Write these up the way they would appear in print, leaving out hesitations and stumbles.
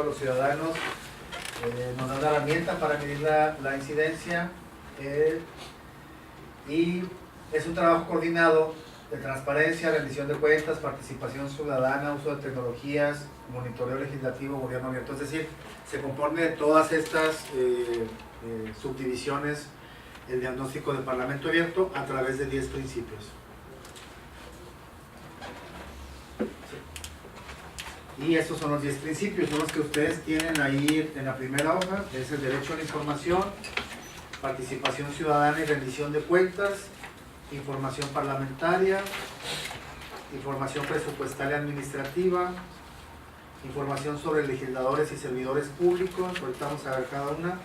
a los ciudadanos, nos da una herramienta para medir la incidencia y es un trabajo coordinado de transparencia, rendición de cuentas, participación ciudadana, uso de tecnologías, monitoreo legislativo, gobierno abierto. Es decir, se compone de todas estas subdivisiones el diagnóstico del Parlamento abierto a través de 10 principios. Y estos son los 10 principios, son los que ustedes tienen ahí en la primera hoja. Es el derecho a la información, participación ciudadana y rendición de cuentas, información parlamentaria, información presupuestaria administrativa, información sobre legisladores y servidores públicos, ahorita vamos a ver cada una,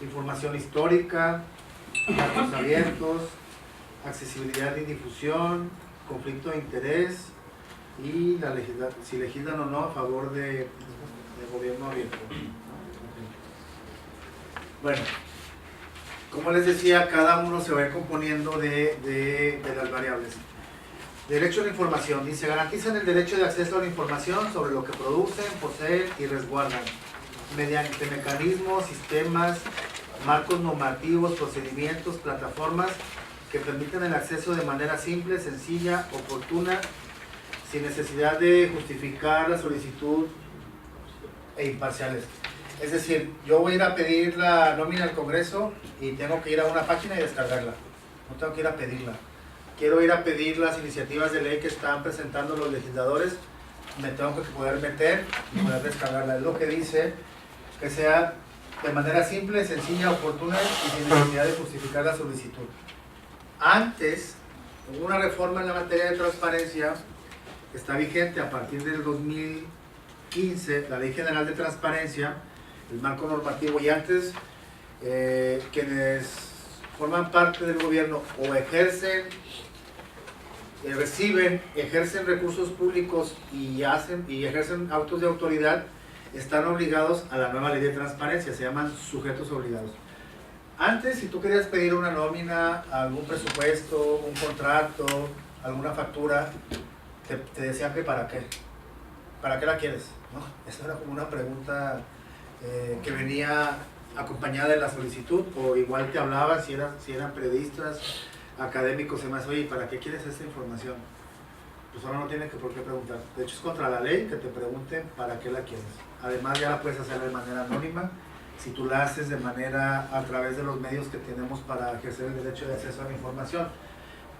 información histórica, datos abiertos, accesibilidad y difusión, conflicto de interés y si legislan o no a favor de gobierno abierto. Bueno, como les decía, cada uno se va a ir componiendo de las variables. Derecho a la información. Dice, garantizan el derecho de acceso a la información sobre lo que producen, poseen y resguardan, mediante mecanismos, sistemas, marcos normativos, procedimientos, plataformas que permiten el acceso de manera simple, sencilla, oportuna, sin necesidad de justificar la solicitud e imparciales. Es decir, yo voy a ir a pedir la nómina al Congreso y tengo que ir a una página y descargarla. No tengo que ir a pedirla. Quiero ir a pedir las iniciativas de ley que están presentando los legisladores, me tengo que poder meter y poder descargarla. Es lo que dice que sea de manera simple, sencilla, oportuna y sin necesidad de justificar la solicitud. Antes, hubo una reforma en la materia de transparencia que está vigente a partir del 2015, la Ley General de Transparencia, el marco normativo, y antes quienes forman parte del gobierno o ejercen, ejercen recursos públicos y ejercen autos de autoridad, están obligados a la nueva ley de transparencia, se llaman sujetos obligados. Antes, si tú querías pedir una nómina, algún presupuesto, un contrato, alguna factura, te decían que para qué la quieres, ¿no? Esa era como una pregunta que venía acompañada de la solicitud, o igual te hablaban si eran periodistas, académicos, demás, oye, ¿para qué quieres esta información? Pues ahora no tienes por qué preguntar. De hecho, es contra la ley que te pregunten para qué la quieres. Además, ya la puedes hacer de manera anónima, si tú la haces de manera a través de los medios que tenemos para ejercer el derecho de acceso a la información.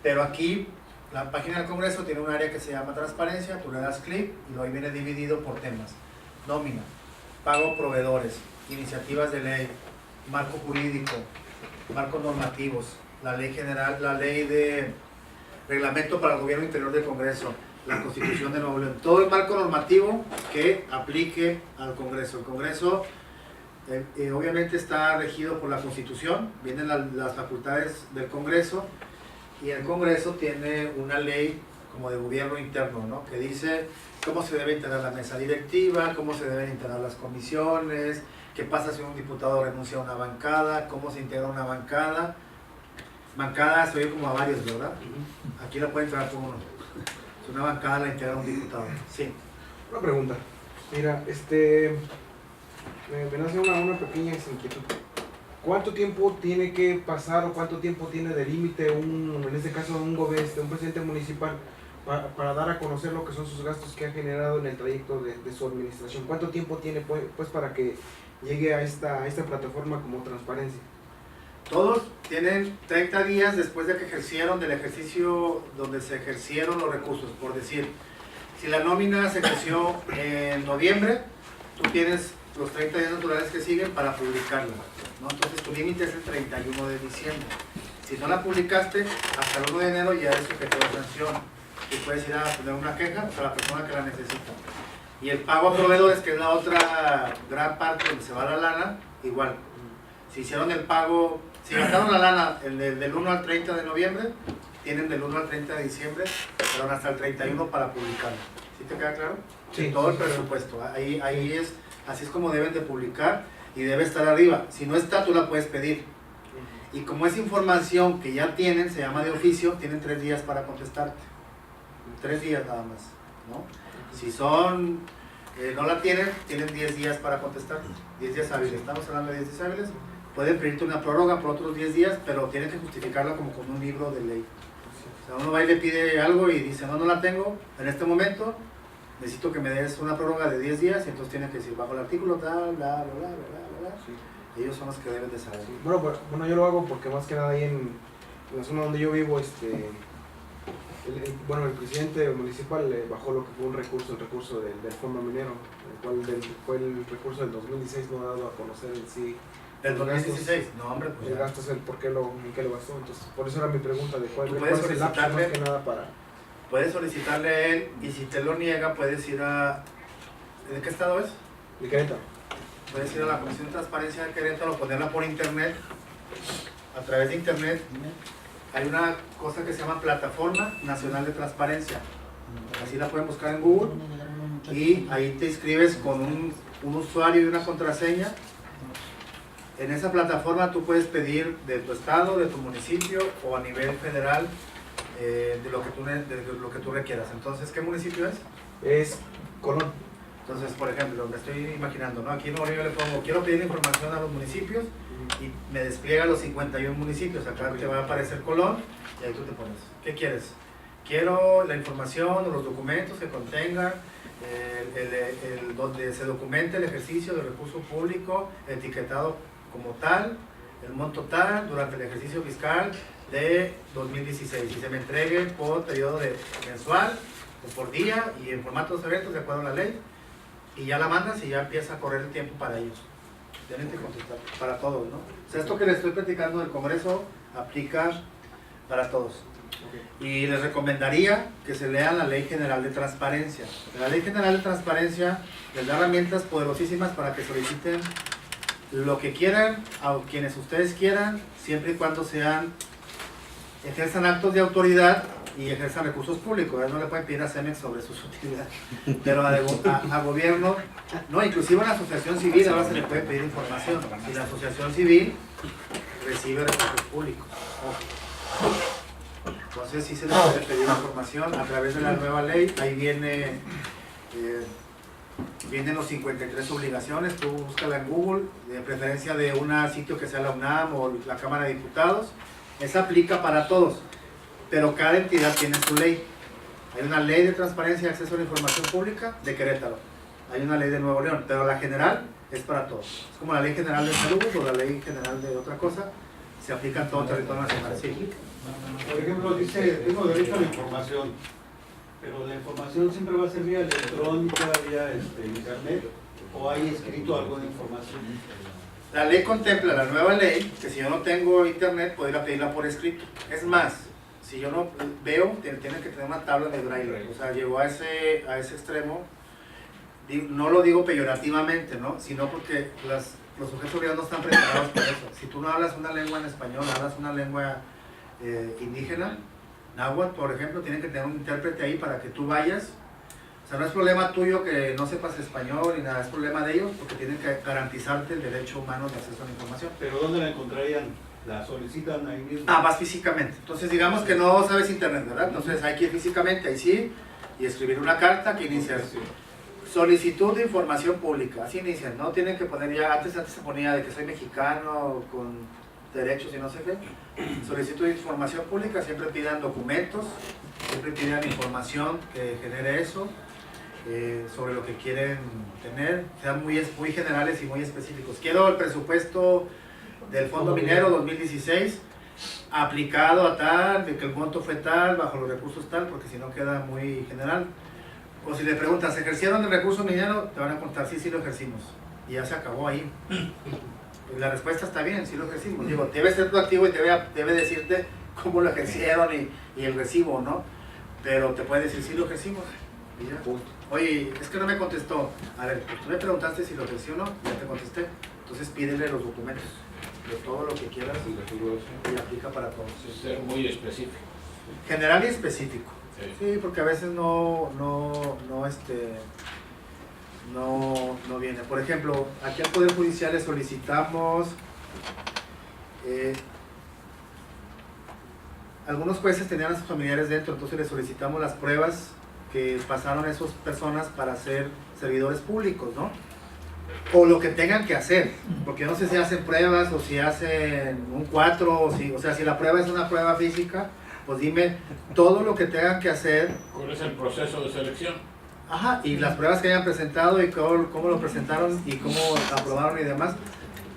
Pero aquí, la página del Congreso tiene un área que se llama transparencia, tú le das clic y ahí viene dividido por temas. Nómina, pago a proveedores, iniciativas de ley, marco jurídico, marcos normativos, la ley general, la ley de reglamento para el gobierno interior del Congreso, la Constitución de Nuevo León, todo el marco normativo que aplique al Congreso. El Congreso obviamente está regido por la Constitución, vienen las facultades del Congreso, y el Congreso tiene una ley como de gobierno interno, ¿no? Que dice cómo se debe integrar la mesa directiva, cómo se deben integrar las comisiones, qué pasa si un diputado renuncia a una bancada, cómo se integra una bancada. Bancada se oye como a varios, ¿verdad? Aquí la puede entrar como uno. Si una bancada la integra un diputado. Sí. Una pregunta. Mira, me nace una pequeña inquietud. ¿Cuánto tiempo tiene que pasar o cuánto tiempo tiene de límite en este caso un presidente municipal para dar a conocer lo que son sus gastos que ha generado en el trayecto de su administración? ¿Cuánto tiempo tiene pues para que llegue a esta plataforma como transparencia? Todos tienen 30 días después de que ejercieron del ejercicio donde se ejercieron los recursos. Por decir, si la nómina se ejerció en noviembre, tú tienes los 30 días naturales que siguen para publicarla, ¿no? Entonces tu límite es el 31 de diciembre. Si no la publicaste, hasta el 1 de enero ya es sujeto de sanción. Y puedes ir a poner una queja a la persona que la necesita. Y el pago a proveedores, que es la otra gran parte donde se va la lana, igual. Si hicieron el pago, si gastaron la lana del 1 al 30 de noviembre, tienen del 1 al 30 de diciembre, pero hasta el 31 para publicarlo. ¿Sí te queda claro? Sí. Todo el presupuesto. Ahí es, así es como deben de publicar y debe estar arriba. Si no está, tú la puedes pedir. Y como es información que ya tienen, se llama de oficio, tienen 3 días para contestarte. 3 días nada más, ¿no? Si son no la tienen 10 días para contestar, 10 días hábiles, estamos hablando de 10 días hábiles, pueden pedirte una prórroga por otros 10 días, pero tienen que justificarla como con un libro de ley. O sea, uno va y le pide algo y dice, no la tengo en este momento, necesito que me des una prórroga de 10 días, y entonces tienen que decir, bajo el artículo tal, bla, bla, bla, bla, bla. Sí. Ellos son los que deben de saber. Sí. Bueno, yo lo hago porque más que nada ahí en la zona donde yo vivo, el presidente municipal bajó lo que fue el recurso del fondo minero, el cual fue el recurso del 2016 no dado a conocer en sí. ¿Del 2016? No, hombre, pues el gasto es el por qué lo gastó, entonces por eso era mi pregunta de cuál puedes es el lapso más que nada para... Puedes solicitarle a él, y si te lo niega puedes ir a... ¿De qué estado es? De Querétaro. Puedes ir a la Comisión de Transparencia de Querétaro, ponerla por internet, a través de internet. Hay una cosa que se llama Plataforma Nacional de Transparencia, así la pueden buscar en Google, y ahí te inscribes con un usuario y una contraseña. En esa plataforma tú puedes pedir de tu estado, de tu municipio o a nivel federal de lo que tú requieras. Entonces, ¿qué municipio es? Es Colón. Entonces, por ejemplo, me estoy imaginando, ¿no? Aquí en Nuevo León le pongo, quiero pedir información a los municipios, y me despliega los 51 municipios. Acá te va a aparecer Colón, y ahí tú te pones, ¿qué quieres? Quiero la información o los documentos que contengan donde se documente el ejercicio del recurso público etiquetado como tal, el monto tal, durante el ejercicio fiscal de 2016, y se me entregue por periodo mensual o por día y en formatos abiertos de acuerdo a la ley, y ya la mandas y ya empieza a correr el tiempo para ellos. Tienen que contestar para todos, ¿no? O sea, esto que les estoy platicando del Congreso aplica para todos. Y les recomendaría que se lean la Ley General de Transparencia. La Ley General de Transparencia les da herramientas poderosísimas para que soliciten lo que quieran, a quienes ustedes quieran, siempre y cuando ejerzan actos de autoridad y ejerzan recursos públicos. No le pueden pedir a CEMEX sobre sus utilidades, pero a gobierno, no, inclusive a la asociación civil ahora se le puede pedir información. Si la asociación civil recibe recursos públicos, entonces sí se le puede pedir información a través de la nueva ley. Ahí vienen los 53 obligaciones, tú búscala en Google, de preferencia de un sitio que sea la UNAM o la Cámara de Diputados. Esa aplica para todos, pero cada entidad tiene su ley. Hay una ley de transparencia y acceso a la información pública de Querétaro, hay una ley de Nuevo León, pero la general es para todos. Es como la ley general de salud o la ley general de otra cosa, se aplica en todo el territorio nacional. Sí. Por ejemplo, dice, tengo derecho a la información, pero la información siempre va a ser vía electrónica, vía internet, o hay escrito algo de información. La ley contempla, la nueva ley, que si yo no tengo internet, puedo ir a pedirla por escrito. Es más, si yo no veo, tiene que tener una tabla de braille. O sea, llegó a ese extremo. No lo digo peyorativamente, ¿no? Sino porque los sujetos obligados no están preparados para eso. Si tú no hablas una lengua en español, hablas una lengua indígena, náhuatl, por ejemplo, tienen que tener un intérprete ahí para que tú vayas. O sea, no es problema tuyo que no sepas español ni nada, es problema de ellos porque tienen que garantizarte el derecho humano de acceso a la información. ¿Pero dónde la encontrarían? ¿La solicitan ahí mismo? Vas físicamente. Entonces, digamos que no sabes internet, ¿verdad? Entonces hay que ir físicamente, ahí sí, y escribir una carta que inicia solicitud de información pública. Así inician, ¿no? Tienen que poner ya, antes se ponía de que soy mexicano, con derechos y no sé qué. Solicitud de información pública, siempre pidan documentos, siempre pidan información que genere eso. Sobre lo que quieren tener, sean muy generales y muy específicos. Quiero el presupuesto del Fondo Minero 2016 aplicado a tal, de que el monto fue tal, bajo los recursos tal, porque si no queda muy general. O si le preguntas, ¿ejercieron el recurso minero? Te van a contar, sí, sí lo ejercimos. Y ya se acabó ahí. Y la respuesta está bien, sí lo ejercimos. Digo, debe ser proactivo y debe decirte cómo lo ejercieron y el recibo, ¿no? Pero te puede decir, sí lo ejercimos. Y ya. Oye, es que no me contestó. A ver, pues tú me preguntaste si lo ejerció o no, ya te contesté. Entonces pídele los documentos de todo lo que quieras y aplica para todos. Ser muy específico. General y específico. Sí, porque a veces no viene. Por ejemplo, aquí al Poder Judicial le solicitamos algunos jueces tenían a sus familiares dentro, entonces le solicitamos las pruebas que pasaron esas personas para ser servidores públicos, ¿no? O lo que tengan que hacer, porque no sé si hacen pruebas o si hacen un 4, o sea, si la prueba es una prueba física, pues dime todo lo que tengan que hacer. ¿Cuál es el proceso de selección? Ajá, y las pruebas que hayan presentado y cómo lo presentaron y cómo aprobaron y demás.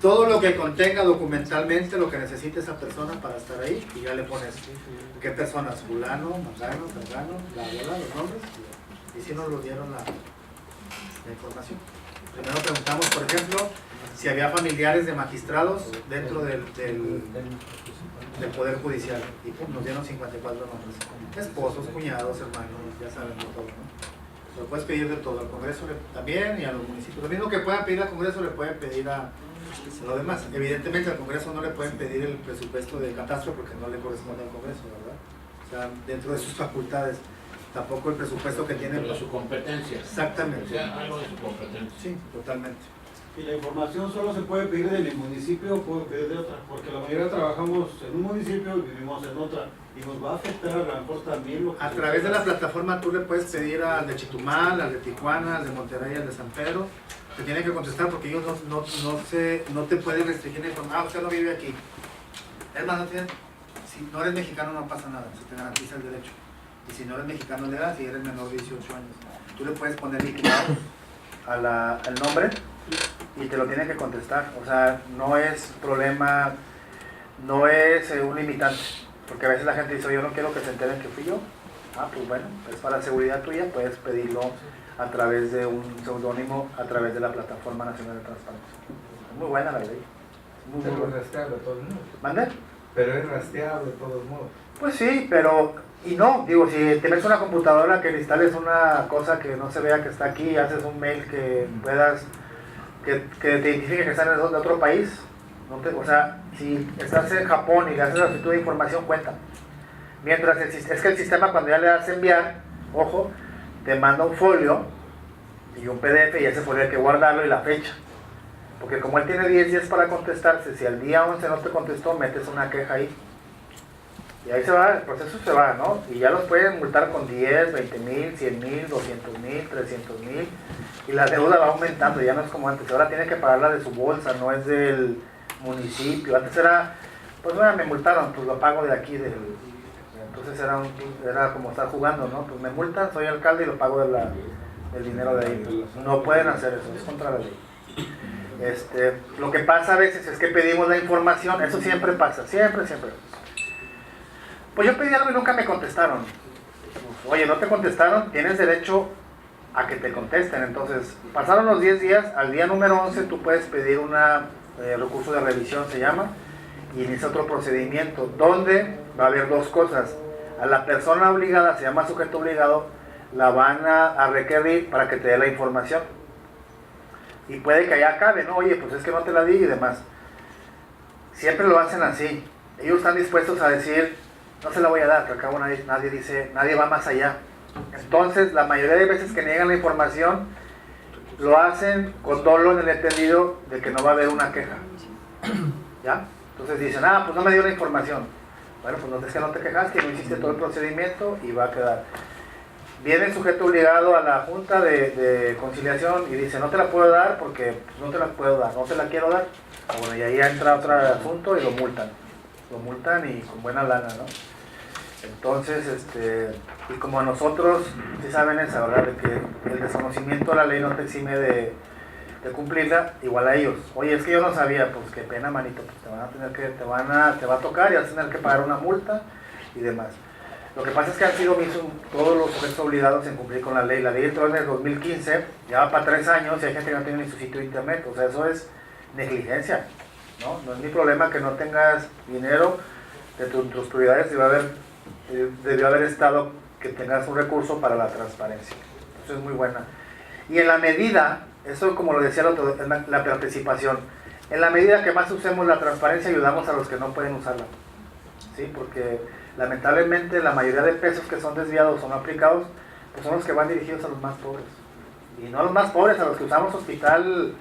Todo lo que contenga documentalmente lo que necesite esa persona para estar ahí, y ya le pones qué personas, fulano, mangano, tangano, la bola, los nombres, y si nos lo dieron la información. Primero preguntamos, por ejemplo, si había familiares de magistrados dentro del Poder Judicial, y pum, nos dieron 54 nombres. Esposos, cuñados, hermanos, ya saben de todo, ¿no? Lo puedes pedir de todo, al Congreso también y a los municipios. Lo mismo que puedan pedir al Congreso, le pueden pedir a lo demás. Evidentemente al Congreso no le pueden pedir el presupuesto de catastro porque no le corresponde al Congreso, ¿verdad? O sea, dentro de sus facultades. Tampoco el presupuesto que tienen. De su competencia. Exactamente. O sea, algo de su competencia. Sí, totalmente. Y la información solo se puede pedir de mi municipio o puede pedir de otra, porque la mayoría trabajamos en un municipio y vivimos en otra, y nos va a afectar a lo mejor también lo que... A través de la plataforma tú le puedes pedir al de Chetumal, al de Tijuana, al de Monterrey, al de San Pedro, te tienen que contestar porque ellos no te pueden restringir la información. Usted no vive aquí. Es más, si no eres mexicano no pasa nada, se te garantiza el derecho. Y si no eres mexicano le das, si eres menor de 18 años. Tú le puedes poner liquidado al nombre y te lo tienen que contestar. O sea, no es problema, no es un limitante. Porque a veces la gente dice, yo no quiero que se enteren que fui yo. Ah, pues bueno, es para la seguridad tuya, puedes pedirlo a través de un seudónimo, a través de la Plataforma Nacional de Transparencia. Es muy buena la ley. Es muy Pero es buena. rastreable de todos modos. ¿Mande? Pero es rastreable de todos modos. Pues sí, pero... Y no, digo, si te metes una computadora que le instales una cosa que no se vea que está aquí, haces un mail que puedas, que te identifique que está de otro país, o sea, si estás en Japón y le haces la solicitud de información, cuenta. Mientras es que el sistema cuando ya le das a enviar, ojo, te manda un folio y un PDF y ese folio hay que guardarlo y la fecha. Porque como él tiene 10 días para contestarse, si al día 11 no te contestó, metes una queja ahí. Y ahí se va, el proceso se va, ¿no? Y ya los pueden multar con 10, 20 mil, 100 mil, 200 mil, 300 mil. Y la deuda va aumentando, ya no es como antes. Ahora tiene que pagarla de su bolsa, no es del municipio. Antes era, pues bueno, me multaron, pues lo pago de aquí. Entonces era como estar jugando, ¿no? Pues me multan, soy alcalde y lo pago del dinero de ahí. No pueden hacer eso, es contra la ley. Lo que pasa a veces es que pedimos la información, eso siempre pasa, siempre. Pues yo pedí algo y nunca me contestaron. Oye, no te contestaron, tienes derecho a que te contesten. Entonces, pasaron los 10 días, al día número 11 tú puedes pedir un recurso de revisión, se llama, y inicia otro procedimiento, donde va a haber dos cosas. A la persona obligada, se llama sujeto obligado, la van a requerir para que te dé la información. Y puede que allá acabe, ¿no? Oye, pues es que no te la di y demás. Siempre lo hacen así. Ellos están dispuestos a decir, no se la voy a dar, porque acá nadie dice, nadie va más allá. Entonces, la mayoría de veces que niegan la información, lo hacen con dolo en el entendido de que no va a haber una queja. ¿Ya? Entonces dicen, pues no me dio la información. Bueno, pues no, es que no te quejaste, no hiciste todo el procedimiento y va a quedar. Viene el sujeto obligado a la junta de conciliación y dice, no te la puedo dar porque no te la puedo dar, no te la quiero dar. Bueno, y ahí entra otro asunto y lo multan. Lo multan y con buena lana, ¿no? Entonces, y como nosotros, sí saben esa, ¿verdad? De que el desconocimiento de la ley no te exime de cumplirla, igual a ellos. Oye, es que yo no sabía, pues qué pena, manito, pues te va a tocar y vas a tener que pagar una multa y demás. Lo que pasa es que han sido mismos todos los sujetos obligados en cumplir con la ley. La ley entró en el 2015, ya va para 3 años y hay gente que no tiene ni su sitio de internet. O sea, eso es negligencia, ¿no? No es mi problema que no tengas dinero de tus prioridades, debió haber estado que tengas un recurso para la transparencia. Eso es muy buena. Y en la medida, eso como lo decía el otro, la participación, en la medida que más usemos la transparencia ayudamos a los que no pueden usarla. ¿Sí? Porque lamentablemente la mayoría de pesos que son desviados o no aplicados, pues son los que van dirigidos a los más pobres. Y no a los más pobres, a los que usamos hospital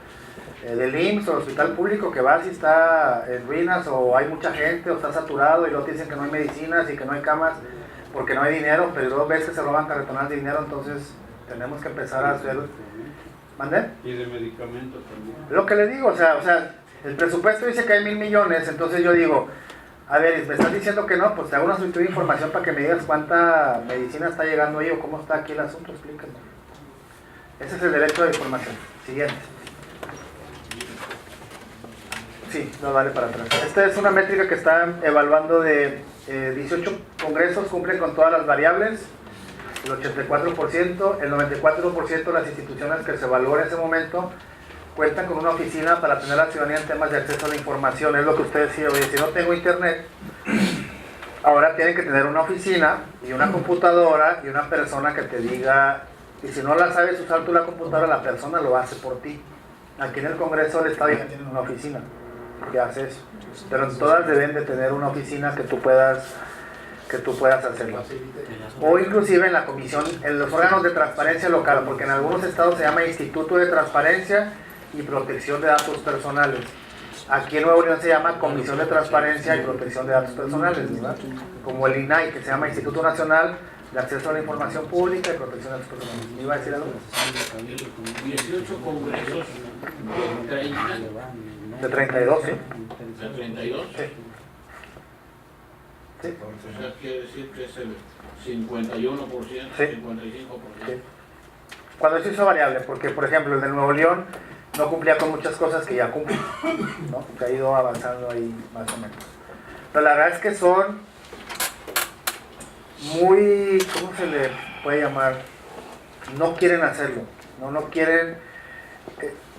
del IMSS o el hospital público que vas y está en ruinas o hay mucha gente o está saturado y luego te dicen que no hay medicinas y que no hay camas porque no hay dinero, pero luego ves que se roban carretonadas de dinero, entonces tenemos que empezar a hacer... ¿Mande? Y de medicamentos también. Lo que le digo, o sea, el presupuesto dice que hay 1,000 millones, entonces yo digo, a ver, me estás diciendo que no, pues te hago una solicitud de información para que me digas cuánta medicina está llegando ahí o cómo está aquí el asunto, explícame. Ese es el derecho de información. Siguiente. Sí, no vale para atrás. Esta es una métrica que están evaluando de 18 congresos, cumplen con todas las variables, el 84%, el 94% de las instituciones que se evaluó en ese momento cuentan con una oficina para atender a la ciudadanía en temas de acceso a la información. Es lo que usted decía, oye, si no tengo internet, ahora tienen que tener una oficina y una computadora y una persona que te diga, y si no la sabes usar tú la computadora, la persona lo hace por ti. Aquí en el Congreso del Estado ya tienen una oficina que hace eso, pero todas deben de tener una oficina que tú puedas hacerlo. O inclusive en la comisión, en los órganos de transparencia local, porque en algunos estados se llama Instituto de Transparencia y Protección de Datos Personales. Aquí en Nuevo León se llama Comisión de Transparencia y Protección de Datos Personales, ¿verdad? Como el INAI, que se llama Instituto Nacional de Acceso a la Información Pública y Protección de Datos Personales. ¿Me iba a decir algo? 18 congresos de 30, De 32, ¿sí? de 32. Sí. Sí. O sea, quiere decir que es el 51%, Sí. 55%. Sí. Cuando eso hizo variable, porque por ejemplo el de Nuevo León no cumplía con muchas cosas que ya cumple, ¿no? Que ha ido avanzando ahí más o menos. Pero la verdad es que son muy, ¿cómo se le puede llamar? No quieren hacerlo, no quieren,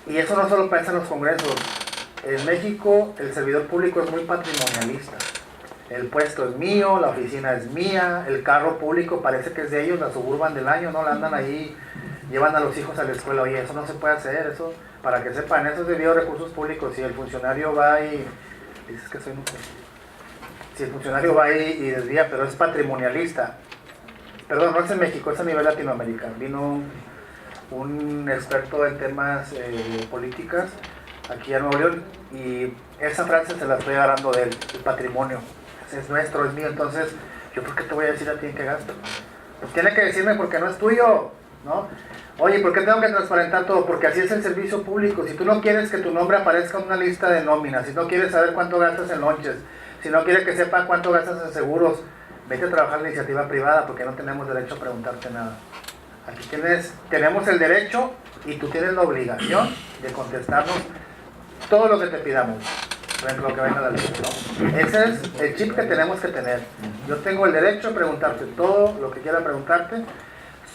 y eso no solo pasa en los congresos. En México el servidor público es muy patrimonialista. El puesto es mío, la oficina es mía, el carro público parece que es de ellos, la Suburban del año, no la andan ahí, llevan a los hijos a la escuela. Oye, eso no se puede hacer, eso, para que sepan, eso es debido a recursos públicos. Si el funcionario va y, dices que soy mujer, si el funcionario va y desvía, pero es patrimonialista, perdón, no es en México, es a nivel Latinoamérica. Vino un experto en temas políticas aquí a Nuevo León y esa frase se la estoy agarrando de él, el patrimonio es nuestro, es mío. Entonces yo ¿por qué te voy a decir a ti en qué gasto? Pues tiene que decirme porque no es tuyo, ¿no? Oye, ¿por qué tengo que transparentar todo? Porque así es el servicio público. Si tú no quieres que tu nombre aparezca en una lista de nóminas, si no quieres saber cuánto gastas en lonches, si no quieres que sepa cuánto gastas en seguros, vete a trabajar en la iniciativa privada, porque no tenemos derecho a preguntarte nada. Aquí tenemos el derecho y tú tienes la obligación de contestarnos todo lo que te pidamos, por ejemplo, lo que venga a la ley, ¿no? Ese es el chip que tenemos que tener. Yo tengo el derecho a preguntarte todo lo que quiera preguntarte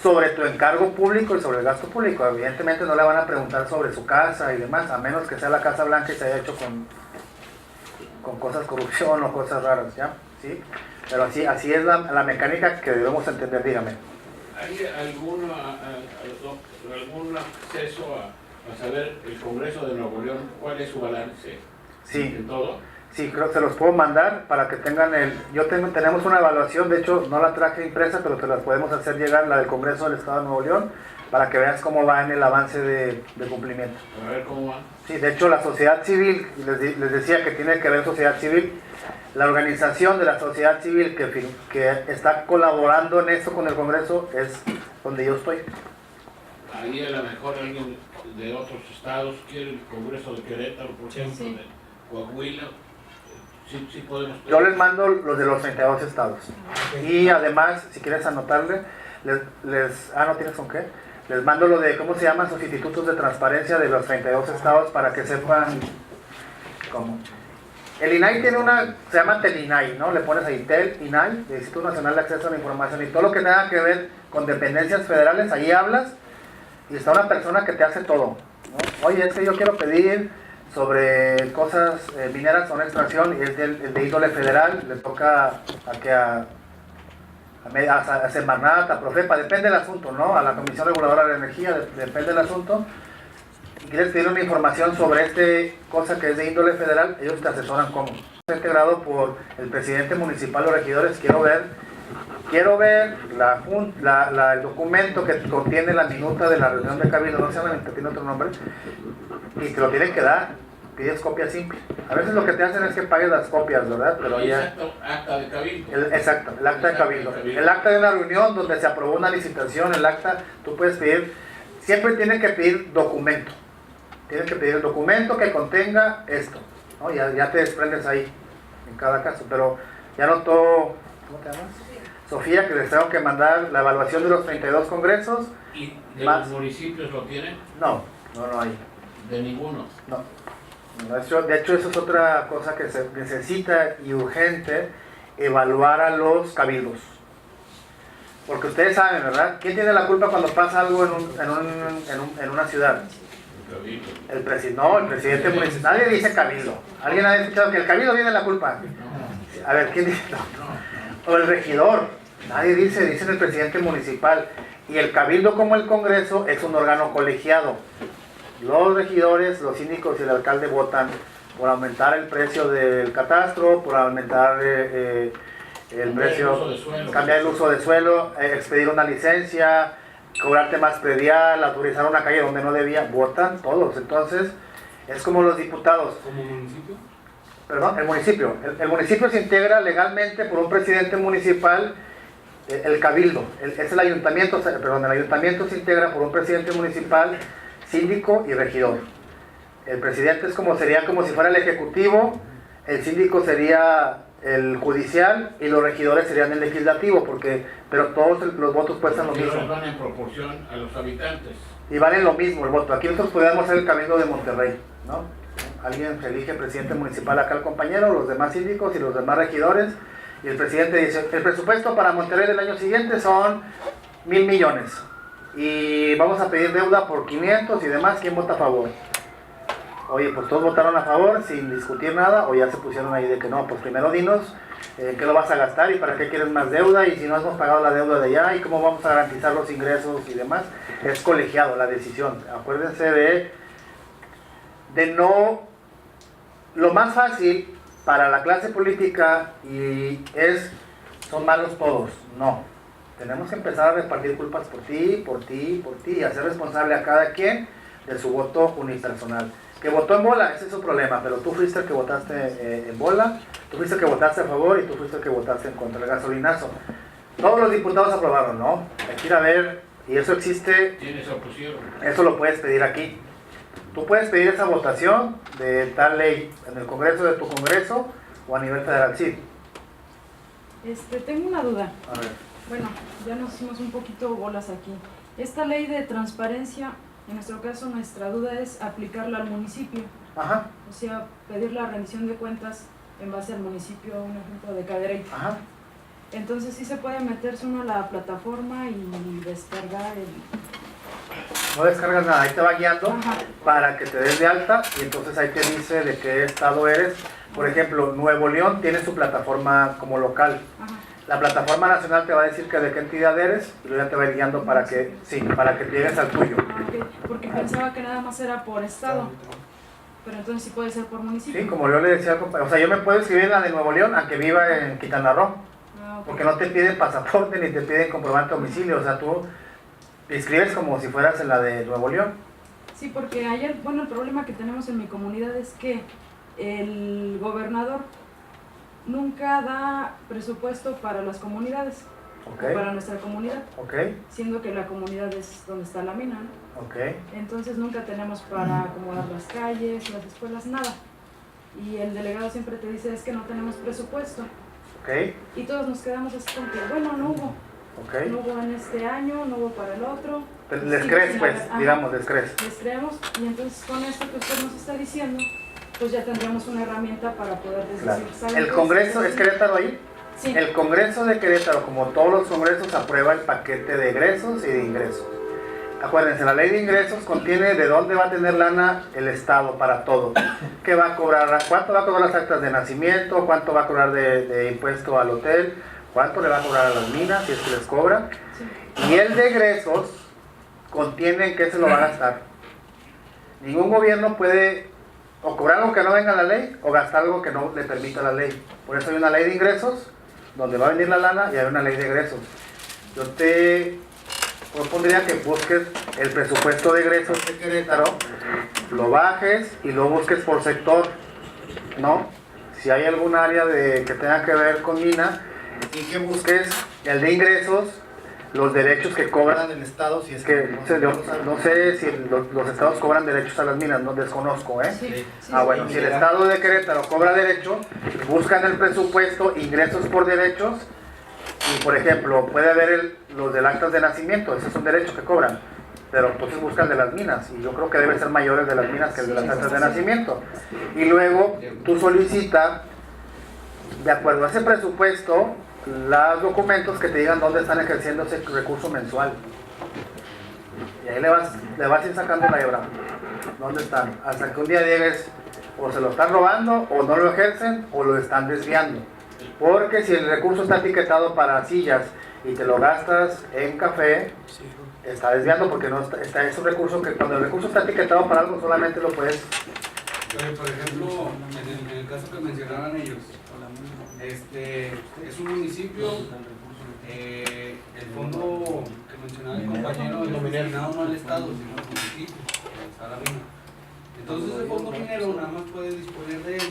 sobre tu encargo público y sobre el gasto público. Evidentemente no le van a preguntar sobre su casa y demás, a menos que sea la Casa Blanca y se haya hecho con cosas corrupción o cosas raras, ¿ya? ¿Sí? Pero así es la mecánica que debemos entender, dígame. ¿Hay algún acceso a saber el Congreso de Nuevo León cuál es su balance? Sí. ¿En todo? Sí, creo que se los puedo mandar para que tengan tenemos una evaluación, de hecho no la traje impresa, pero te las podemos hacer llegar, la del Congreso del Estado de Nuevo León, para que veas cómo va en el avance de cumplimiento. A ver cómo va. Sí, de hecho la sociedad civil, les decía que tiene que ver sociedad civil, la organización de la sociedad civil que está colaborando en esto con el Congreso es donde yo estoy. Ahí a lo mejor alguien de otros estados quiere el Congreso de Querétaro, por ejemplo, Sí. de Coahuila. Sí podemos. Yo les mando los de los 32 estados. Y además, si quieres anotarle, no tienes con qué. Les mando lo de cómo se llaman sus institutos de transparencia de los 32 estados para que sepan cómo. El INAI tiene se llama TELINAI, ¿no? Le pones ahí INAI, el Instituto Nacional de Acceso a la Información, y todo lo que tenga que ver con dependencias federales, ahí hablas y está una persona que te hace todo, ¿no? Oye, es que yo quiero pedir sobre cosas mineras o una extracción, y es el de índole federal, le toca a Semarnat, a Profepa, depende del asunto, ¿no? A la Comisión Reguladora de la Energía, depende del asunto. Y quieres pedir una información sobre cosa que es de índole federal, ellos te asesoran cómo. Está integrado por el presidente municipal o regidores, quiero ver quiero ver el documento que contiene la minuta de la reunión de cabildo, no se llama, tiene otro nombre, y te lo tienen que dar, pides copia simple. A veces lo que te hacen es que pagues las copias, ¿verdad? Pero ya... Exacto, acta de cabildo. Exacto, el acta de cabildo. El acta de una reunión donde se aprobó una licitación, el acta, tú puedes pedir, siempre tienen que pedir documento. Tienes que pedir el documento que contenga esto, ¿no? Ya te desprendes ahí, en cada caso, pero ya notó, ¿cómo te llamas? Sofía, que les tengo que mandar la evaluación de los 32 congresos. ¿Y de más. los municipios lo tienen? No hay. De ninguno. No, de hecho eso es otra cosa que se necesita y urgente, evaluar a los cabildos. Porque ustedes saben, ¿verdad? ¿Quién tiene la culpa cuando pasa algo en una ciudad? El presidente municipal. Nadie dice cabildo. ¿Alguien ha escuchado que el cabildo tiene la culpa? A ver, ¿quién dice? No. O el regidor. Nadie dice el presidente municipal. Y el cabildo, como el Congreso, es un órgano colegiado. Los regidores, los síndicos y el alcalde votan por aumentar el precio del catastro, por aumentar el precio, cambiar el uso de suelo, expedir una licencia, cobrarte más predial, autorizar una calle donde no debía. Votan todos. Entonces, es como los diputados. ¿Como municipio? Perdón, el municipio. El municipio se integra legalmente por un presidente municipal, el cabildo. Es el ayuntamiento, perdón, el ayuntamiento se integra por un presidente municipal, síndico y regidor. El presidente sería como si fuera el ejecutivo, el síndico sería el judicial y los regidores serían el legislativo, pero todos los votos cuestan lo mismo. Van en proporción a los habitantes. Y valen lo mismo el voto. Aquí nosotros podríamos hacer el cabildo de Monterrey, ¿no? Alguien se elige presidente municipal acá, el compañero, los demás síndicos y los demás regidores, y el presidente dice, el presupuesto para Monterrey del año siguiente son 1,000 millones y vamos a pedir deuda por 500 y demás. ¿Quién vota a favor? Oye, pues todos votaron a favor sin discutir nada, o ya se pusieron ahí de que no, pues primero dinos qué lo vas a gastar y para qué quieres más deuda, y si no hemos pagado la deuda de allá y cómo vamos a garantizar los ingresos y demás. Es colegiado la decisión. Acuérdense de no... Lo más fácil para la clase política son malos todos. No. Tenemos que empezar a repartir culpas por ti, y hacer responsable a cada quien de su voto unipersonal. Que votó en bola, ese es su problema, pero tú fuiste el que votaste en bola, tú fuiste el que votaste a favor y tú fuiste el que votaste en contra. El gasolinazo. Todos los diputados aprobaron, ¿no? Hay que ir a ver, y eso existe. ¿Quiénes se opusieron? Eso lo puedes pedir aquí. Tú puedes pedir esa votación de tal ley en el Congreso de tu Congreso o a nivel federal, sí. Tengo una duda. A ver. Bueno, ya nos hicimos un poquito bolas aquí. Esta ley de transparencia, en nuestro caso, nuestra duda es aplicarla al municipio. Ajá. O sea, pedir la rendición de cuentas en base al municipio, un ejemplo de Cadereyta. Ajá. Entonces sí se puede meterse uno a la plataforma y descargar No descargas nada, ahí te va guiando Ajá. para que te des de alta y entonces ahí te dice de qué estado eres. Por ejemplo, Nuevo León tiene su plataforma como local. Ajá. La plataforma nacional te va a decir que de qué entidad eres y luego ya te va a ir guiando para que llegues al tuyo. Okay. Porque pensaba que nada más era por estado, pero entonces sí puede ser por municipio. Sí, como yo le decía al compañero, o sea, yo me puedo escribir en la de Nuevo León aunque viva en Quintana Roo, Okay. porque no te piden pasaporte ni te piden comprobante de domicilio, o sea, tú te inscribes como si fueras en la de Nuevo León. Sí, porque ayer, el problema que tenemos en mi comunidad es que el gobernador nunca da presupuesto para las comunidades, Okay. o para nuestra comunidad, Ok, siendo que la comunidad es donde está la mina, ¿no? ok. Entonces nunca tenemos para acomodar las calles, las escuelas, nada. Y el delegado siempre te dice, es que no tenemos presupuesto. Ok, Y todos nos quedamos así con que, bueno, no hubo. ok. No hubo en este año, no hubo para el otro. Pero les Sí, crees, sí, pues, ajá. digamos, les crees. Les creemos, y entonces con esto que usted nos está diciendo, pues ya tendríamos una herramienta para poder decir, Claro. ¿saben ¿El qué? Congreso es Querétaro ahí? Sí. El Congreso de Querétaro, como todos los congresos, aprueba el paquete de egresos y de ingresos. Acuérdense, la ley de ingresos contiene de dónde va a tener lana el Estado para todo. ¿Qué va a cobrar? ¿Cuánto va a cobrar las actas de nacimiento? ¿Cuánto va a cobrar de impuesto al hotel? ¿Cuánto le va a cobrar a las minas si es que les cobra? Sí. Y el de egresos contiene en qué se lo va a gastar. Ningún gobierno puede o cobrar algo que no venga a la ley o gastar algo que no le permita la ley. Por eso hay una ley de ingresos donde va a venir la lana y hay una ley de egresos. Yo te propondría que busques el presupuesto de egresos de Querétaro, lo bajes y lo busques por sector, ¿no? Si hay algún área que tenga que ver con mina, y que busques el de ingresos, los derechos que cobran el Estado, si es que no sé si los estados cobran derechos a las minas, no desconozco, ¿eh? Sí, sí, Bueno, si el Estado de Querétaro cobra derecho, buscan el presupuesto, ingresos por derechos, y por ejemplo, puede haber los del actas de nacimiento, ese es un derecho que cobran, pero entonces buscan de las minas, y yo creo que debe ser mayores de las minas que el de las actas de nacimiento. Y luego tú solicitas, de acuerdo a ese presupuesto, los documentos que te digan dónde están ejerciendo ese recurso mensual. Y ahí le vas a ir sacando la hebra. ¿Dónde están? Hasta que un día llegues, o se lo están robando, o no lo ejercen, o lo están desviando. Porque si el recurso está etiquetado para sillas y te lo gastas en café, está desviando porque no está es un recurso que cuando el recurso está etiquetado para algo solamente lo puedes. Pero, por ejemplo, en el caso que mencionaban ellos, es un municipio, el fondo que mencionaba el compañero es destinado no al Estado, sino al municipio, a la mina. Entonces el fondo minero nada más puede disponer de él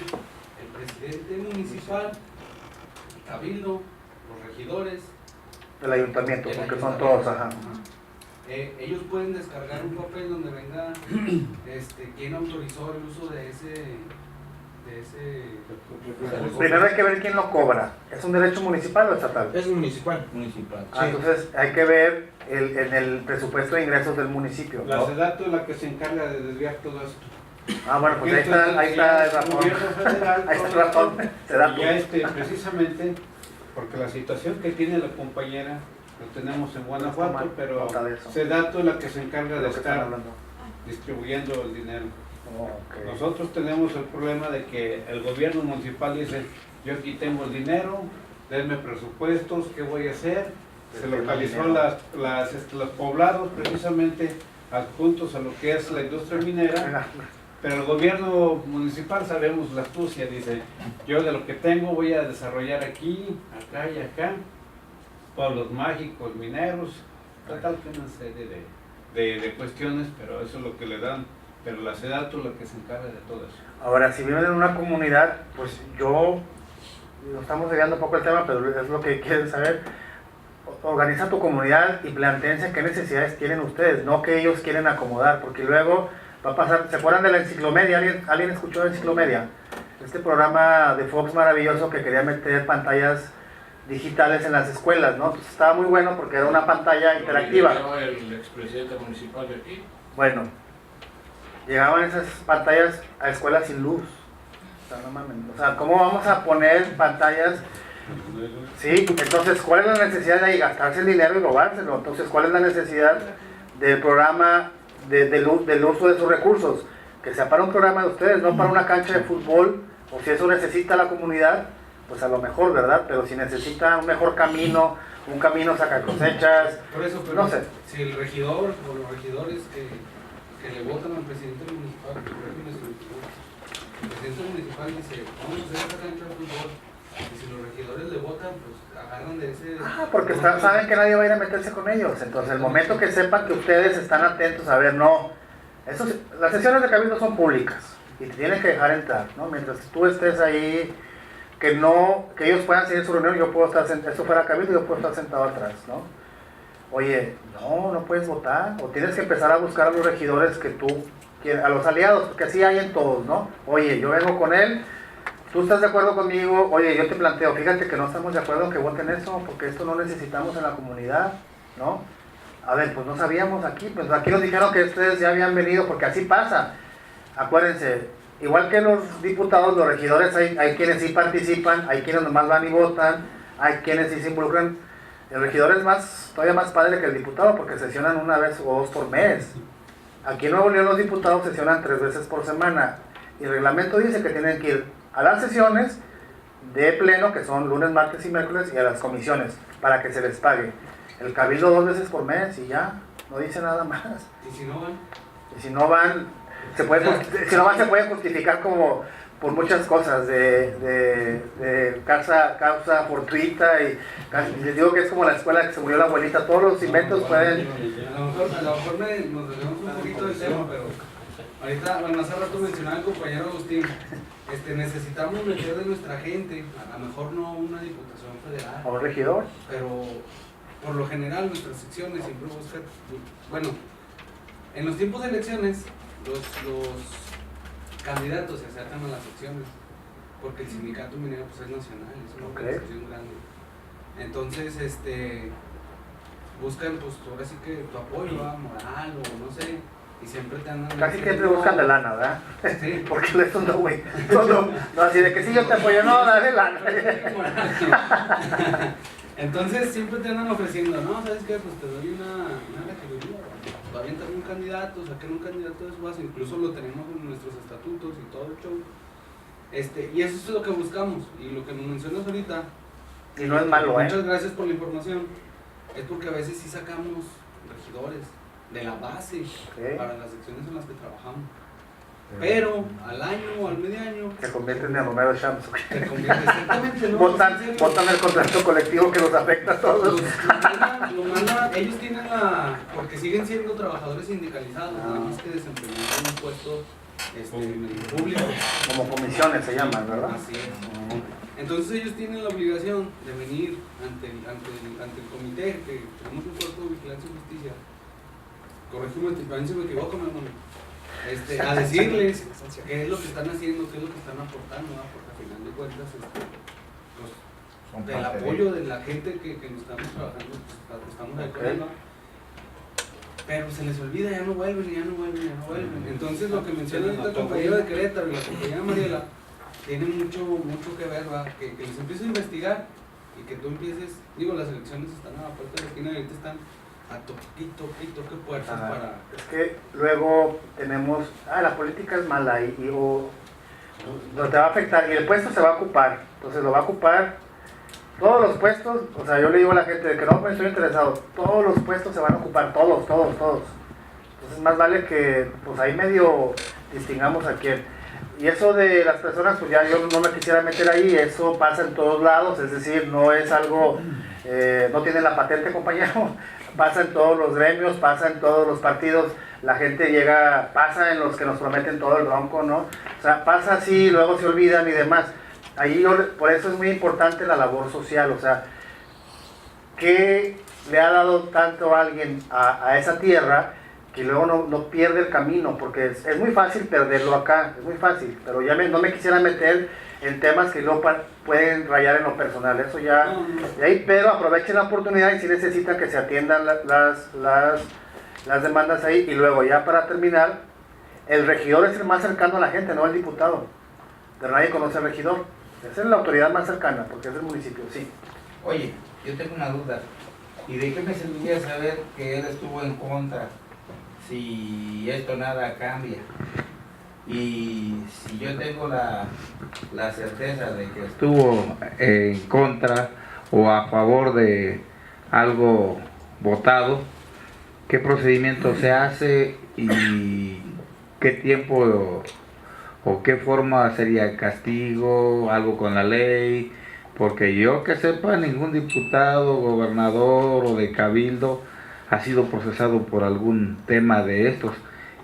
el presidente municipal, el cabildo, los regidores, El ayuntamiento, porque son todos, ajá. Ellos pueden descargar un papel donde venga quién autorizó el uso de ese Primero hay que ver quién lo cobra. ¿Es un derecho municipal o estatal? Es municipal. Municipal. Entonces hay que ver en el presupuesto de ingresos del municipio, La ¿no? SEDATU es la que se encarga de desviar todo esto. Bueno, pues ahí está el ratón. Gobierno federal, Ahí está el ratón. Se da y ya precisamente, porque la situación que tiene la compañera, lo tenemos en Guanajuato, pero nota de eso. SEDATU es la que se encarga de lo que están estar hablando. distribuyendo el dinero. Ok. Nosotros tenemos el problema de que el gobierno municipal dice, yo aquí tengo el dinero, denme presupuestos, ¿qué voy a hacer? Se localizó los poblados precisamente adjuntos a lo que es la industria minera, pero el gobierno municipal, sabemos la astucia, dice, yo de lo que tengo voy a desarrollar aquí, acá y acá, pueblos mágicos, mineros, total que una serie de cuestiones, pero eso es lo que le dan. Pero la SEDATU es la que se encarga de todo eso. Ahora, si viven en una comunidad, pues no estamos desviando un poco el tema, pero es lo que quieren saber. Organiza tu comunidad y plantéense qué necesidades tienen ustedes, no que ellos quieren acomodar, porque luego va a pasar. ¿Se acuerdan de la enciclomedia? ¿Alguien escuchó la enciclomedia? Este programa de Fox maravilloso que quería meter pantallas digitales en las escuelas, ¿no? Pues estaba muy bueno porque era una pantalla interactiva. El expresidente municipal de aquí. Bueno, llegaban esas pantallas a escuelas sin luz. O sea, no mames. O sea, ¿cómo vamos a poner pantallas? Sí, entonces, ¿cuál es la necesidad de ahí? Gastarse el dinero y robárselo. Entonces, ¿cuál es la necesidad del programa del uso de sus recursos? Que sea para un programa de ustedes, no para una cancha de fútbol, o si eso necesita la comunidad, pues a lo mejor, ¿verdad? Pero si necesita un mejor camino, un camino saca cosechas, Por eso, pero no sé. si el regidor o los regidores que le votan al presidente municipal, el presidente municipal dice, vamos a hacer esta cancha de fútbol, y si los regidores le votan, pues agarran de ese... Porque saben que nadie va a ir a meterse con ellos. Entonces, el momento que sepan que ustedes están atentos a ver, no, las sesiones de cabildo son públicas y te tienen que dejar entrar, ¿no? Mientras tú estés ahí, que ellos puedan seguir su reunión, yo puedo estar sentado, esto fuera cabildo, yo puedo estar sentado atrás, ¿no? Oye, no puedes votar, o tienes que empezar a buscar a los regidores que tú quieres, a los aliados, porque así hay en todos, ¿no? Oye, yo vengo con él, tú estás de acuerdo conmigo, oye, yo te planteo, fíjate que no estamos de acuerdo en que voten eso, porque esto no necesitamos en la comunidad, ¿no? A ver, pues no sabíamos aquí, pues aquí nos dijeron que ustedes ya habían venido, porque así pasa. Acuérdense, igual que los diputados, los regidores, hay quienes sí participan, hay quienes nomás van y votan, hay quienes sí se involucran. El regidor es todavía más padre que el diputado, porque sesionan una vez o dos por mes. Aquí en Nuevo León los diputados sesionan 3 veces por semana, y el reglamento dice que tienen que ir a las sesiones de pleno, que son lunes, martes y miércoles, y a las comisiones, para que se les pague. El cabildo 2 veces por mes y ya, no dice nada más. ¿Y si no van? Y si no van, se puede justificar como por muchas cosas, de causa fortuita y les digo que es como la escuela que se murió la abuelita, todos los inventos pueden... A lo mejor nos desviamos un poquito del tema, pero ahorita, bueno, hace rato mencionaba el compañero Agustín, necesitamos meter de nuestra gente, a lo mejor no una diputación federal, ¿O un regidor? pero por lo general nuestras secciones siempre buscan, bueno, en los tiempos de elecciones los candidatos se acercan a las secciones porque el sindicato minero pues es nacional, es una organización grande, entonces buscan pues ahora sí que tu apoyo moral o no sé, y siempre te andan Casi siempre buscan de lana, ¿verdad? Sí. Porque eso no, güey, no, así de que sí yo te apoyo, no, dale lana. Entonces siempre te andan ofreciendo, ¿no? ¿Sabes qué? Pues te doy una regiduría, tú avientas un candidato, saquen un candidato de su base, incluso lo tenemos en nuestros estatutos y todo el show. Y eso es lo que buscamos, y lo que nos mencionas ahorita, Y no es malo, muchas gracias por la información, es porque a veces sí sacamos regidores de la base para las secciones en las que trabajamos. Pero al año o al medio año Se convierten en Romero Shams. se convierte exactamente, ¿no? Votan el contrato colectivo que los afecta a todos. Ellos tienen porque siguen siendo trabajadores sindicalizados, nada más que desempeñando un puesto en el público. Como comisiones se llaman, ¿verdad? Así es. Entonces ellos tienen la obligación de venir ante el comité, que tenemos un cuerpo de vigilancia y justicia. Corrígeme si me equivoco, mi hermano. A decirles qué es lo que están haciendo, qué es lo que están aportando, ¿no? Porque al final de cuentas pues, del apoyo de la gente que nos estamos trabajando, pues, estamos de acuerdo, pero se les olvida, ya no vuelven. Entonces lo que menciona ahorita el compañero de Querétaro y la compañera Mariela tiene mucho que ver, ¿verdad? Que les empieces a investigar y que tú empieces, las elecciones están a la puerta de la esquina y ahorita están a toque puertas para... Es que luego tenemos, la política es mala no te va a afectar y el puesto se va a ocupar, entonces lo va a ocupar todos los puestos, o sea, yo le digo a la gente de que no me estoy interesado, todos los puestos se van a ocupar, todos, entonces más vale que pues ahí medio distingamos a quién. Y eso de las personas, pues ya yo no me quisiera meter ahí, eso pasa en todos lados, es decir, no es algo, no tiene la patente, compañero, pasa en todos los gremios, pasa en todos los partidos, la gente llega, pasa en los que nos prometen todo el bronco, ¿no? O sea, pasa así, luego se olvidan y demás. Ahí por eso es muy importante la labor social, o sea, ¿qué le ha dado tanto a alguien a esa tierra que luego no pierde el camino? Porque es muy fácil perderlo acá, es muy fácil, pero ya no me quisiera meter en temas que luego pueden rayar en lo personal, eso ya, de ahí, pero aprovechen la oportunidad y si necesitan que se atiendan las demandas ahí. Y luego ya para terminar, el regidor es el más cercano a la gente, no el diputado, de nadie conoce al regidor, esa es la autoridad más cercana porque es del municipio, sí. Oye, yo tengo una duda, ¿y de qué me serviría saber que él estuvo en contra si esto nada cambia? Y si yo tengo la certeza de que estuvo en contra o a favor de algo votado, ¿qué procedimiento se hace y qué tiempo o qué forma sería el castigo, algo con la ley? Porque yo que sepa, ningún diputado, gobernador o de cabildo ha sido procesado por algún tema de estos.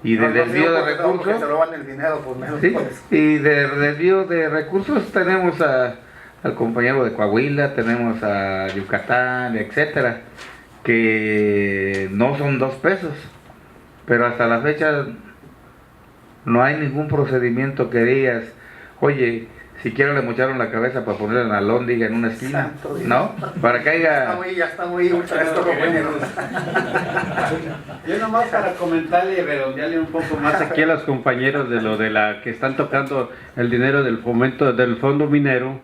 Y de desvío de recursos, se roban el dinero, pues menos ¿sí? por eso. Y de desvío de recursos tenemos al compañero de Coahuila, tenemos a Yucatán, etcétera, que no son 2 pesos, pero hasta la fecha no hay ningún procedimiento que digas, oye, siquiera le mocharon la cabeza para ponerle en la lóndiga en una esquina, ¿no? Para que haya... Ya está muy ultra esto, compañero. Yo nomás para comentarle y redondearle un poco más aquí a los compañeros de lo de la que están tocando el dinero del fomento del fondo minero,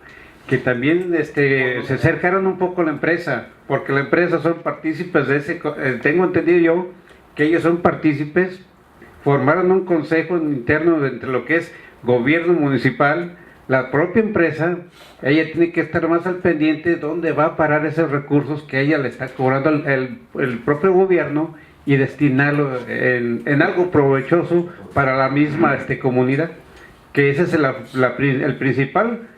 que también se acercaron un poco a la empresa, porque la empresa son partícipes de ese, tengo entendido yo que ellos son partícipes, formaron un consejo interno entre lo que es gobierno municipal, la propia empresa, ella tiene que estar más al pendiente de dónde va a parar esos recursos que ella le está cobrando el propio gobierno y destinarlo en algo provechoso para la misma comunidad, que ese es el principal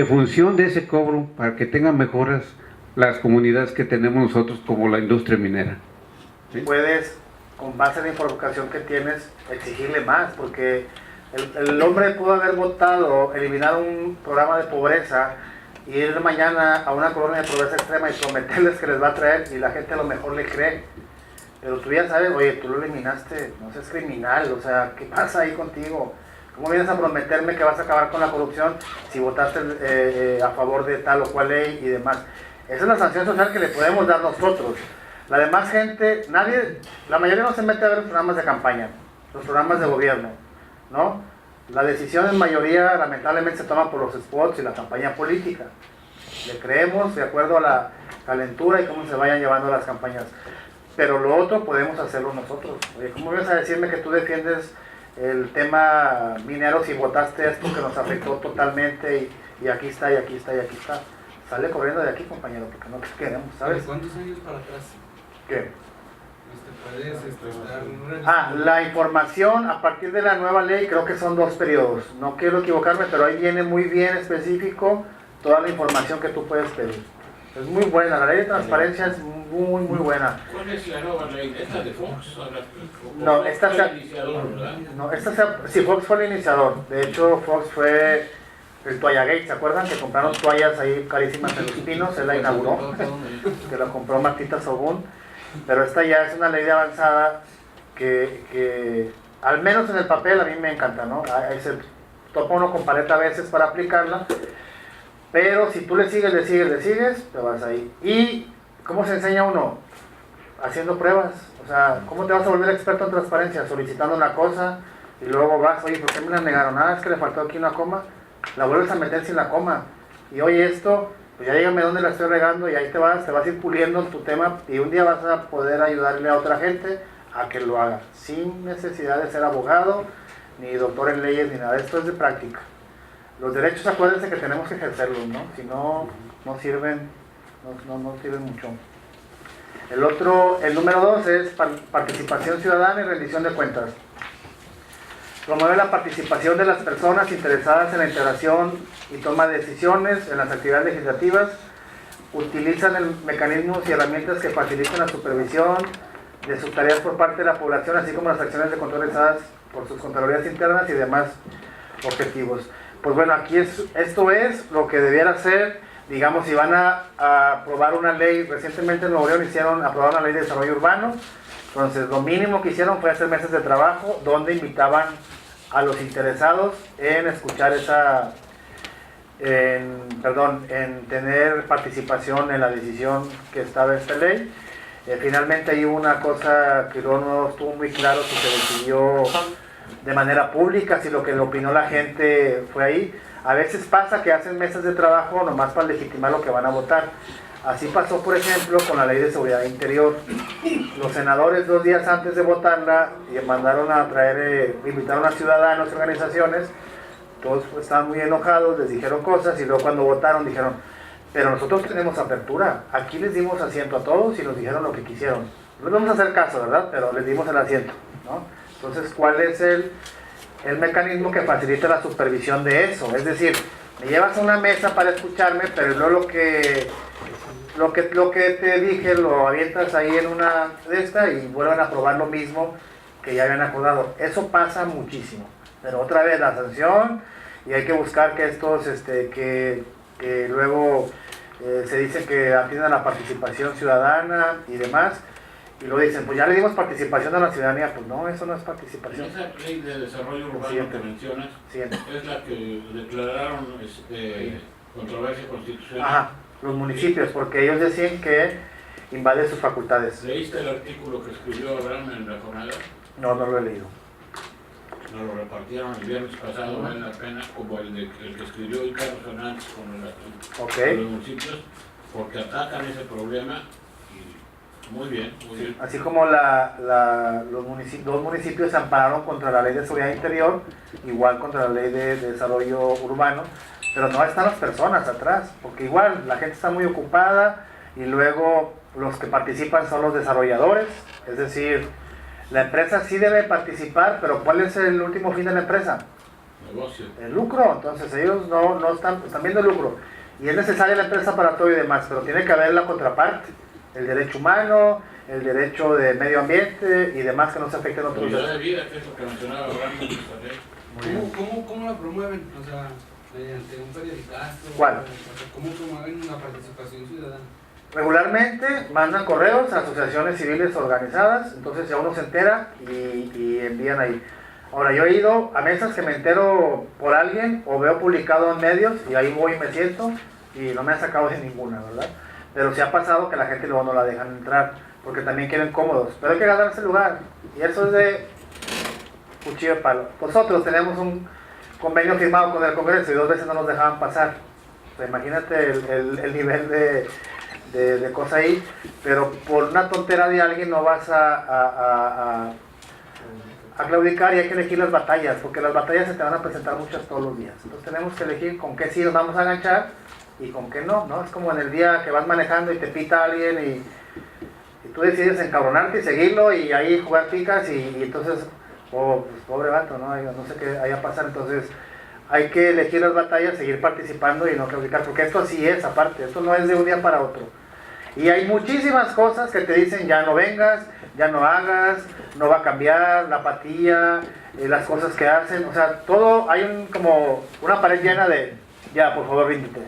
función de ese cobro para que tengan mejoras las comunidades que tenemos nosotros como la industria minera. ¿Sí? Puedes, con base en la información que tienes, exigirle más, porque el hombre pudo haber votado eliminar un programa de pobreza y ir mañana a una colonia de pobreza extrema y prometerles que les va a traer, y la gente a lo mejor le cree. Pero tú ya sabes, oye, tú lo eliminaste, no seas criminal, o sea, ¿qué pasa ahí contigo? ¿Cómo vienes a prometerme que vas a acabar con la corrupción si votaste a favor de tal o cual ley y demás? Esa es la sanción social que le podemos dar nosotros. La demás gente, la mayoría no se mete a ver los programas de campaña, los programas de gobierno, ¿no? La decisión en mayoría lamentablemente se toma por los spots y la campaña política. Le creemos de acuerdo a la calentura y cómo se vayan llevando las campañas. Pero lo otro podemos hacerlo nosotros. Oye, ¿cómo vienes a decirme que tú defiendes el tema minero si votaste esto que nos afectó totalmente y aquí está, y aquí está, y aquí está? Sale corriendo de aquí, compañero, porque no te queremos, ¿sabes? ¿Cuántos años para atrás? ¿Qué? ¿Puedes La información a partir de la nueva ley creo que son 2 periodos. No quiero equivocarme, pero ahí viene muy bien específico toda la información que tú puedes pedir. Es muy buena, la ley de transparencia es muy buena. ¿Cuál es la nueva ley? ¿Esta de Fox? No, esta fue se- el iniciador, ¿verdad? No, sí, Fox fue el iniciador. De hecho, Fox fue el Toallagate, ¿se acuerdan? Que compraron toallas ahí carísimas en Los Pinos, él la inauguró, que la compró Martita Sogún. Pero esta ya es una ley de avanzada que al menos en el papel a mí me encanta, ¿no? Ahí se topa uno con paleta a veces para aplicarla, pero si tú le sigues, te vas ahí. ¿Y cómo se enseña uno? Haciendo pruebas. O sea, ¿cómo te vas a volver experto en transparencia? Solicitando una cosa y luego vas, oye, ¿por qué me la negaron? Ah, es que le faltó aquí una coma. La vuelves a meter sin la coma. Y oye, esto, pues ya dígame dónde la estoy regando, y ahí te vas a ir puliendo tu tema, y un día vas a poder ayudarle a otra gente a que lo haga, sin necesidad de ser abogado, ni doctor en leyes, ni nada. Esto es de práctica. Los derechos, acuérdense que tenemos que ejercerlos, ¿no? Si no, no sirven mucho. El número 2 es participación ciudadana y rendición de cuentas. Promueve la participación de las personas interesadas en la integración y toma de decisiones en las actividades legislativas. Utilizan mecanismos y herramientas que faciliten la supervisión de sus tareas por parte de la población, así como las acciones de control realizadas por sus contralorías internas y demás objetivos. Pues bueno, aquí esto es lo que debiera ser, digamos, si van a aprobar una ley. Recientemente en Nuevo León aprobaron una ley de desarrollo urbano. Entonces, lo mínimo que hicieron fue hacer mesas de trabajo donde invitaban a los interesados en escuchar en tener participación en la decisión que estaba esta ley. Finalmente hay una cosa que no estuvo muy claro, si se decidió de manera pública, si lo que opinó la gente fue ahí. A veces pasa que hacen mesas de trabajo nomás para legitimar lo que van a votar. Así pasó, por ejemplo, con la Ley de Seguridad Interior. Los senadores 2 días antes de votarla mandaron a invitaron a ciudadanos y organizaciones. Todos estaban muy enojados, les dijeron cosas, y luego cuando votaron dijeron, pero nosotros tenemos apertura, aquí les dimos asiento a todos y nos dijeron lo que quisieron. No les vamos a hacer caso, ¿verdad? Pero les dimos el asiento, ¿no? Entonces, ¿cuál es el mecanismo que facilita la supervisión de eso? Es decir, me llevas a una mesa para escucharme, pero luego lo que te dije lo avientas ahí en una de estas y vuelven a probar lo mismo que ya habían acordado. Eso pasa muchísimo. Pero otra vez la sanción, y hay que buscar que estos, que luego se dice que atiendan a la participación ciudadana y demás, y luego dicen, pues ya le dimos participación a la ciudadanía. Pues no, eso no es participación. Esa ley de desarrollo urbano que mencionas es la que declararon controversia constitucional. Ajá, los municipios, porque ellos decían que invade sus facultades. ¿Leíste el artículo que escribió Abraham en la jornada? No lo he leído. Nos lo repartieron el viernes pasado, vale la pena, como el que escribió Carlos Fernández con los municipios, porque atacan ese problema. Y muy bien, muy bien. Así como dos municipios se ampararon contra la Ley de Seguridad Interior, igual contra la Ley de Desarrollo Urbano, pero no están las personas atrás, porque igual la gente está muy ocupada, y luego los que participan son los desarrolladores. Es decir, la empresa sí debe participar, pero ¿cuál es el último fin de la empresa? negocio. El lucro, entonces ellos no están viendo el lucro. Y es necesaria la empresa para todo y demás, pero tiene que haber la contraparte, el derecho humano, el derecho de medio ambiente y demás que no se afecten otros Calidad de derechos. vida, que es lo que mencionaba Abraham en esta ley. ¿Cómo la promueven? O sea, mediante un periodicazo. ¿Cuál? O sea, ¿cómo promueven la participación ciudadana? Regularmente mandan correos a asociaciones civiles organizadas, entonces ya uno se entera y envían ahí. Ahora, yo he ido a mesas que me entero por alguien o veo publicado en medios y ahí voy y me siento y no me han sacado de ninguna, ¿verdad? Pero sí ha pasado que la gente luego no la dejan entrar porque también quieren cómodos, pero hay que ganarse el lugar y eso es de cuchillo de palo. Nosotros tenemos un convenio firmado con el Congreso y 2 veces no nos dejaban pasar. O sea, imagínate el nivel de cosa ahí, pero por una tontera de alguien no vas a claudicar y hay que elegir las batallas, porque las batallas se te van a presentar muchas todos los días. Entonces tenemos que elegir con qué sí nos vamos a enganchar y con qué no, ¿no? Es como en el día que vas manejando y te pita alguien y tú decides encabronarte y seguirlo y ahí jugar picas y entonces, pues, pobre vato, ¿no? No sé qué vaya a pasar, entonces hay que elegir las batallas, seguir participando y no claudicar, porque esto así es, aparte, esto no es de un día para otro. Y hay muchísimas cosas que te dicen ya no vengas, ya no hagas, no va a cambiar, la apatía, las cosas que hacen, o sea, todo, hay como una pared llena de, ya, por favor, ríndete.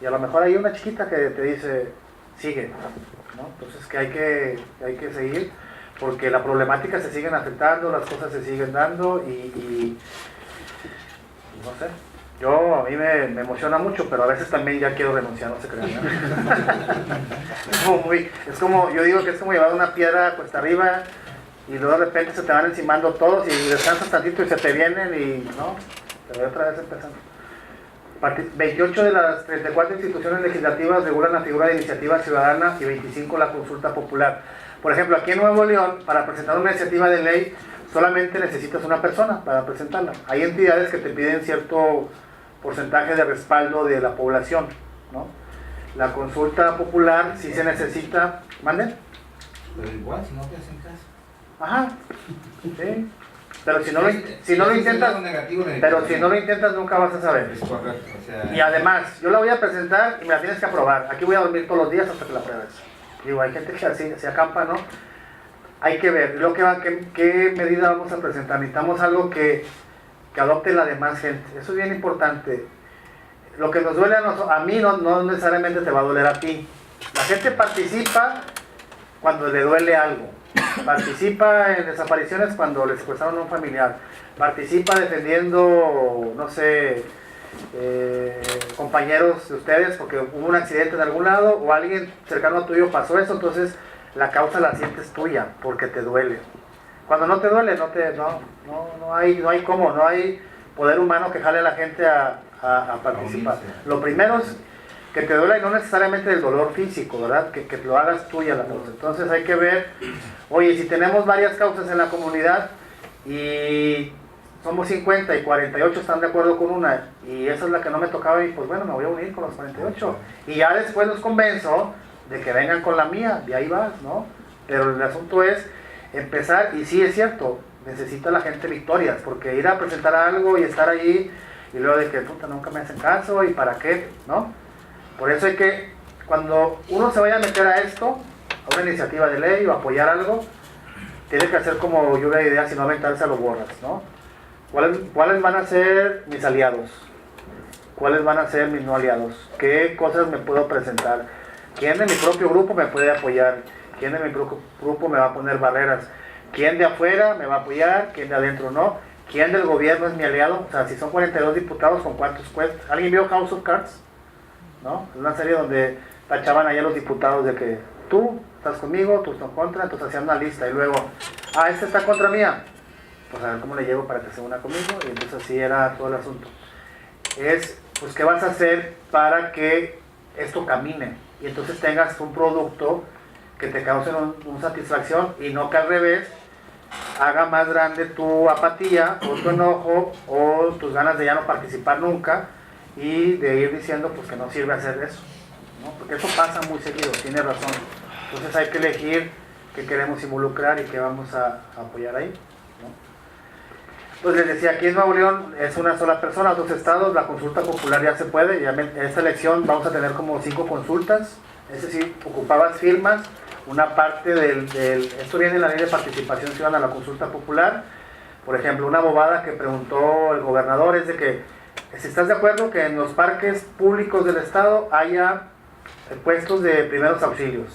Y a lo mejor hay una chiquita que te dice, sigue, ¿no? Entonces que hay que seguir, porque la problemática se siguen afectando, las cosas se siguen dando y no sé. A mí me emociona mucho, pero a veces también ya quiero renunciar, no se crean, ¿no? Es como, yo digo que es como llevar una piedra cuesta arriba y luego de repente se te van encimando todos y descansas tantito y se te vienen y no, pero otra vez empezando. 28 de las 34 instituciones legislativas regulan la figura de iniciativa ciudadana y 25 la consulta popular. Por ejemplo, aquí en Nuevo León, para presentar una iniciativa de ley, solamente necesitas una persona para presentarla. Hay entidades que te piden cierto porcentaje de respaldo de la población, ¿no? La consulta popular sí se necesita. ¿Mande? Pero igual, si no te hacen caso. Ajá, sí. Pero si no lo intentas, pero si no lo intentas nunca vas a saber. Es correcto, o sea, Y además, yo la voy a presentar y me la tienes que aprobar. Aquí voy a dormir todos los días hasta que la pruebes. Digo, hay gente que así se acampa, ¿no? Hay que ver qué medida vamos a presentar. Necesitamos algo que adopte la demás gente. Eso es bien importante. Lo que nos duele a mí no necesariamente te va a doler a ti. La gente participa cuando le duele algo. Participa en desapariciones cuando le secuestraron a un familiar. Participa defendiendo, no sé, compañeros de ustedes porque hubo un accidente en algún lado o alguien cercano a tuyo pasó eso, entonces la causa la sientes tuya porque te duele. Cuando no te duele, no hay cómo, no hay poder humano que jale a la gente a participar. Lo primero es que te duela y no necesariamente el dolor físico, ¿verdad? Que lo hagas tuya la causa. Entonces hay que ver, oye, si tenemos varias causas en la comunidad y somos 50 y 48 están de acuerdo con una y esa es la que no me tocaba y pues bueno, me voy a unir con los 48. Y ya después los convenzo de que vengan con la mía, y ahí vas, ¿no? Pero el asunto es empezar, y sí es cierto, necesita la gente victorias, porque ir a presentar algo y estar allí y luego de que puta nunca me hacen caso y para qué, ¿no? Por eso hay que, cuando uno se vaya a meter a esto, a una iniciativa de ley o apoyar algo, tiene que hacer como lluvia de ideas y no aventarse a los borras, ¿no? ¿Cuáles van a ser mis aliados? ¿Cuáles van a ser mis no aliados? ¿Qué cosas me puedo presentar? ¿Quién de mi propio grupo me puede apoyar? ¿Quién de mi grupo me va a poner barreras? ¿Quién de afuera me va a apoyar? ¿Quién de adentro no? ¿Quién del gobierno es mi aliado? O sea, si son 42 diputados, ¿con cuántos cuesta? ¿Alguien vio House of Cards? ¿No? Es una serie donde tachaban allá los diputados de que tú estás conmigo, tú estás contra, entonces hacían una lista y luego, este está contra mía. Pues a ver cómo le llego para que se una conmigo, y entonces así era todo el asunto. Es, pues, ¿qué vas a hacer para que esto camine? Y entonces tengas un producto que te cause una satisfacción y no que al revés haga más grande tu apatía o tu enojo o tus ganas de ya no participar nunca y de ir diciendo pues que no sirve hacer eso, ¿no? Porque eso pasa muy seguido, tiene razón. Entonces hay que elegir qué queremos involucrar y qué vamos a apoyar ahí, ¿no? Pues les decía, aquí en Nuevo León es una sola persona, 2 estados, la consulta popular ya se puede, ya en esta elección vamos a tener como 5 consultas, es decir, ocupabas firmas, una parte esto viene en la ley de participación ciudadana, la consulta popular. Por ejemplo, una bobada que preguntó el gobernador es de que si estás de acuerdo que en los parques públicos del estado haya puestos de primeros auxilios.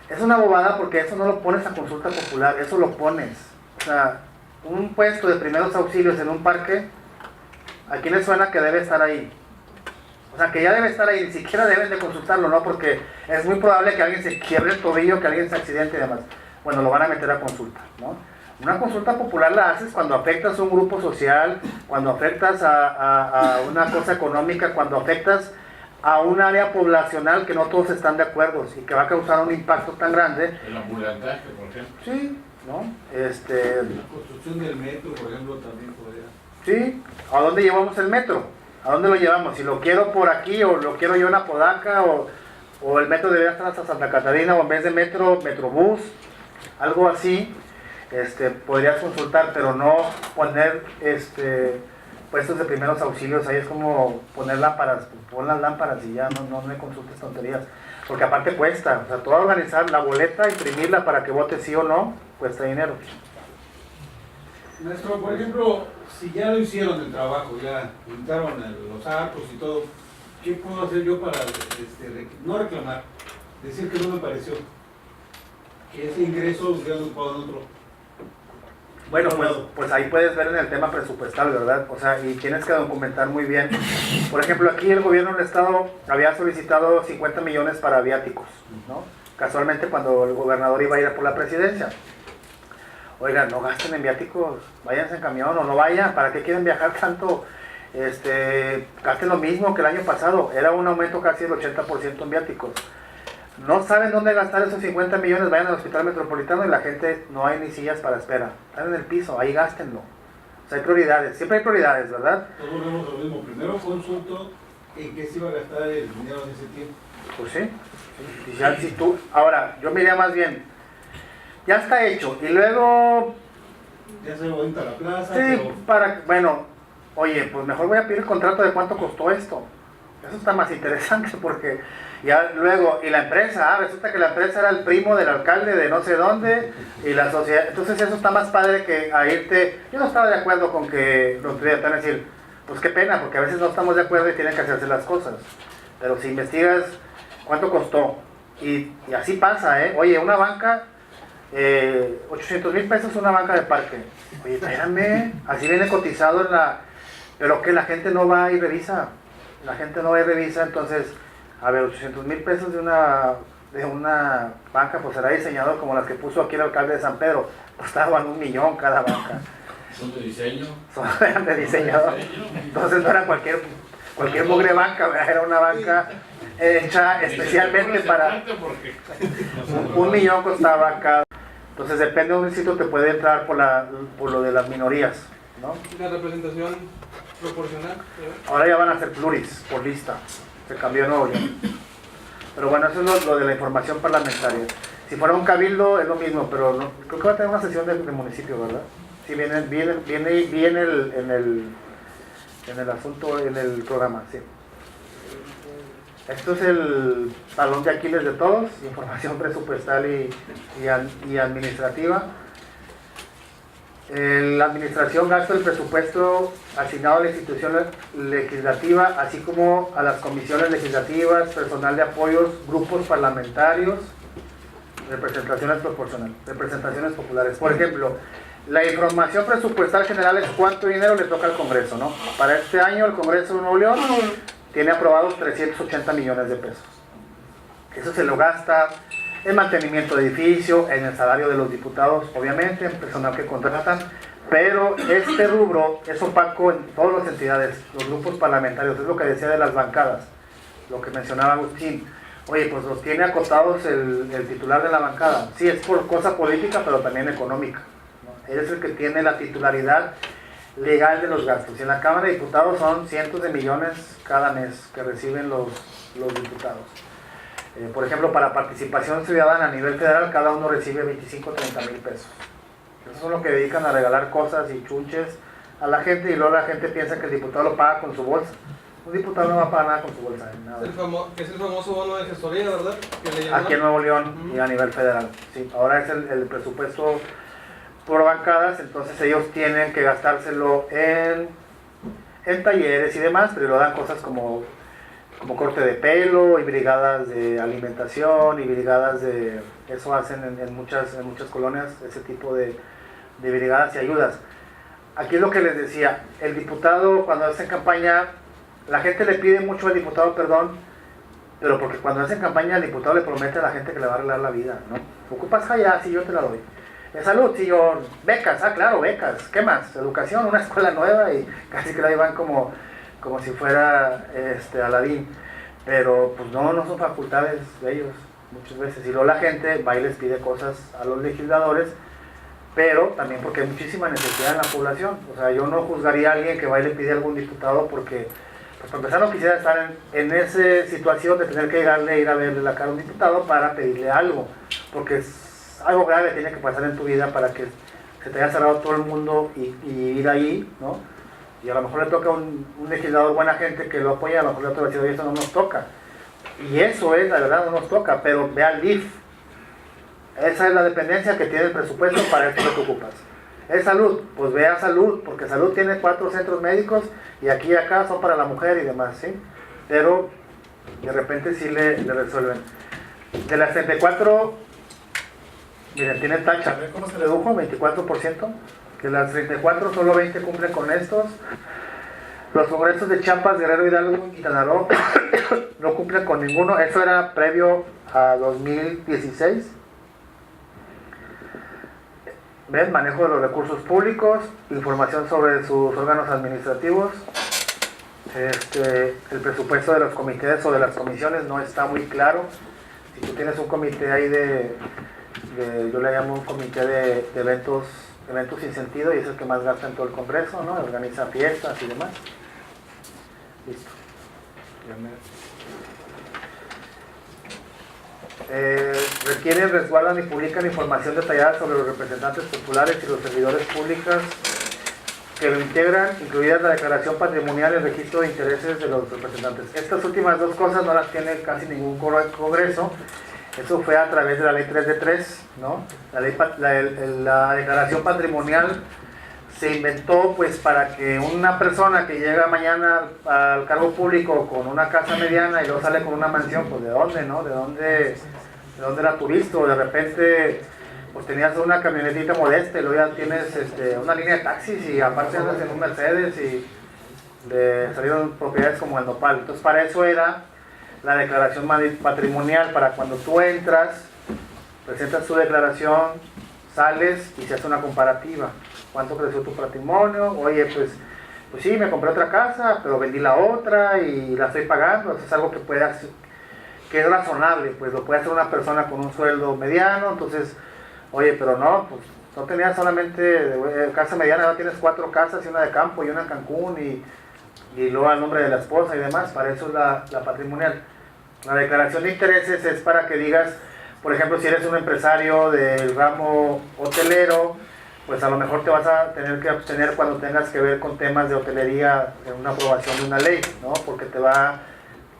Es una bobada porque eso no lo pones a consulta popular, eso lo pones. O sea, un puesto de primeros auxilios en un parque, ¿a quién le suena que debe estar ahí? O sea, que ya debe estar ahí, ni siquiera deben de consultarlo, ¿no? Porque es muy probable que alguien se quiebre el tobillo, que alguien se accidente y demás. Bueno, lo van a meter a consulta, ¿no? Una consulta popular la haces cuando afectas a un grupo social, cuando afectas a una cosa económica, cuando afectas a un área poblacional que no todos están de acuerdo y que va a causar un impacto tan grande. El ambulantaje, por ejemplo. Sí, ¿no? La construcción del metro, por ejemplo, también podría. Sí, ¿a dónde llevamos el metro? ¿A dónde lo llevamos? Si lo quiero por aquí o lo quiero yo en Apodaca o el metro debería estar hasta Santa Catarina o en vez de metro, metrobús, algo así, podrías consultar, pero no poner puestos de primeros auxilios, ahí es como poner lámparas, pon las lámparas y ya no me consultes tonterías, porque aparte cuesta, o sea, toda organizar la boleta, imprimirla para que vote sí o no, cuesta dinero. Maestro, por ejemplo, si ya lo hicieron el trabajo, ya pintaron los arcos y todo, ¿qué puedo hacer yo para no reclamar? Decir que no me pareció, que ese ingreso ya lo pago en otro. Bueno, pues ahí puedes ver en el tema presupuestal, ¿verdad? O sea, y tienes que documentar muy bien. Por ejemplo, aquí el gobierno del estado había solicitado 50 millones para viáticos, ¿no? Casualmente cuando el gobernador iba a ir por la presidencia. Oigan, no gasten en viáticos, váyanse en camión o no vayan, ¿para qué quieren viajar tanto? Gasten lo mismo que el año pasado, era un aumento casi del 80% en viáticos. No saben dónde gastar esos 50 millones, vayan al hospital metropolitano y la gente no hay ni sillas para espera, están en el piso, ahí gástenlo. O sea, hay prioridades, siempre hay prioridades, ¿verdad? Todos volvemos a lo mismo, primero consulto en qué se iba a gastar el dinero en ese tiempo. Pues sí, y ya, si tú, ahora, yo me diría más bien, ya está hecho, y luego... Ya se bonita la plaza, Sí, bueno, oye, pues mejor voy a pedir el contrato de cuánto costó esto. Eso está más interesante porque ya luego, y la empresa, resulta que la empresa era el primo del alcalde de no sé dónde, y la sociedad, entonces eso está más padre que a irte. Yo no estaba de acuerdo con que los clientes van a decir, pues qué pena, porque a veces no estamos de acuerdo y tienen que hacerse las cosas. Pero si investigas cuánto costó, y así pasa, oye, una banca, 800,000 pesos una banca de parque. Oye, espérame, así viene cotizado pero que la gente no va y revisa. La gente no va y revisa, entonces, a ver, 800,000 pesos de una banca, pues será diseñador como las que puso aquí el alcalde de San Pedro, costaban 1,000,000 cada banca. ¿Son de diseño? Son de diseñador. Entonces no era cualquier mugre banca, ¿verdad? Era una banca hecha especialmente para... 1,000,000 costaba cada... Entonces depende de un sitio te puede entrar por lo de las minorías, ¿no? La representación proporcional. Ahora ya van a ser pluris, por lista. Se cambió Nuevo León. Pero bueno, eso es lo de la información parlamentaria. Si fuera un cabildo es lo mismo, pero no, creo que va a tener una sesión de municipio, ¿verdad? Sí, viene en el asunto, en el programa, sí. Esto es el talón de Aquiles de todos, información presupuestal y administrativa. La administración gasta el presupuesto asignado a la institución legislativa, así como a las comisiones legislativas, personal de apoyos, grupos parlamentarios, representaciones proporcionales, representaciones populares. Por ejemplo, la información presupuestal general es cuánto dinero le toca al Congreso, ¿no? Para este año el Congreso de Nuevo León tiene aprobados 380 millones de pesos. Eso se lo gasta en mantenimiento de edificio, en el salario de los diputados, obviamente, en personal que contratan, pero este rubro es opaco en todas las entidades, los grupos parlamentarios, es lo que decía de las bancadas, lo que mencionaba Agustín. Oye, pues los tiene acotados el titular de la bancada. Sí, es por cosa política, pero también económica, ¿no? Él es el que tiene la titularidad legal de los gastos. Y en la Cámara de Diputados son cientos de millones cada mes que reciben los diputados. Por ejemplo, para participación ciudadana a nivel federal, cada uno recibe 25 o 30 mil pesos. Esos son los que dedican a regalar cosas y chunches a la gente y luego la gente piensa que el diputado lo paga con su bolsa. Un diputado no va a pagar nada con su bolsa. Nada. Es el famoso bono de gestoría, ¿verdad? Que le llaman. Aquí en Nuevo León y a nivel federal. Sí, ahora es el presupuesto por bancadas, entonces ellos tienen que gastárselo en talleres y demás, pero lo dan cosas como corte de pelo y brigadas de alimentación y brigadas de... Eso hacen en muchas colonias, ese tipo de brigadas y ayudas. Aquí es lo que les decía, el diputado cuando hace campaña, la gente le pide mucho al diputado perdón, pero porque cuando hace campaña el diputado le promete a la gente que le va a arreglar la vida, ¿no? ¿Ocupas allá? Sí, yo te la doy. En salud, sí, yo... Becas, claro, becas. ¿Qué más? Educación, una escuela nueva y casi que la llevan como si fuera Aladín. Pero pues no son facultades de ellos muchas veces. Y luego la gente va y les pide cosas a los legisladores, pero también porque hay muchísima necesidad en la población. O sea, yo no juzgaría a alguien que va y le pide a algún diputado porque, pues para empezar, no quisiera estar en esa situación de tener que ir a verle la cara a un diputado para pedirle algo, porque es algo grave que tiene que pasar en tu vida para que se te haya cerrado todo el mundo y ir ahí, ¿no? Y a lo mejor le toca a un legislador buena gente que lo apoya, a lo mejor le otro legislador y eso no nos toca. Y eso es, la verdad, no nos toca, pero ve al DIF. Esa es la dependencia que tiene el presupuesto para esto que ocupas. Es salud, pues ve a salud, porque salud tiene 4 centros médicos y aquí y acá son para la mujer y demás, ¿sí? Pero de repente sí le resuelven. De las 34, miren, tiene tacha, a ver cómo se redujo, 24%. De las 34, solo 20 cumplen con estos. Los congresos de Chiapas, Guerrero, Hidalgo y Quintana Roo no cumplen con ninguno. Eso era previo a 2016. ¿Ven? Manejo de los recursos públicos, información sobre sus órganos administrativos. El presupuesto de los comités o de las comisiones no está muy claro. Si tú tienes un comité ahí yo le llamo un comité de eventos sin sentido y es el que más gasta en todo el Congreso, ¿no? Organiza fiestas y demás. Listo. Requieren, resguardan y publican información detallada sobre los representantes populares y los servidores públicos que lo integran, incluidas la declaración patrimonial y el registro de intereses de los representantes. Estas últimas dos cosas no las tiene casi ningún Congreso. Eso fue a través de la ley 3 de 3, ¿no? La declaración patrimonial se inventó pues para que una persona que llega mañana al cargo público con una casa mediana y luego sale con una mansión, pues ¿de dónde, no? ¿De dónde la tuviste? O de repente pues tenías una camionetita modesta y luego ya tienes una línea de taxis y aparte andas en un Mercedes y salieron propiedades como el Nopal. Entonces para eso era la declaración patrimonial, para cuando tú entras, presentas tu declaración, sales y se hace una comparativa. ¿Cuánto creció tu patrimonio? Oye, pues sí, me compré otra casa, pero vendí la otra y la estoy pagando. Eso es algo que es razonable, pues lo puede hacer una persona con un sueldo mediano. Entonces, oye, pero no, pues no tenías solamente casa mediana, ahora tienes 4 casas y una de campo y una en Cancún y luego al nombre de la esposa y demás. Para eso es la patrimonial. La declaración de intereses es para que digas, por ejemplo, si eres un empresario del ramo hotelero, pues a lo mejor te vas a tener que abstener cuando tengas que ver con temas de hotelería en una aprobación de una ley, ¿no? Porque te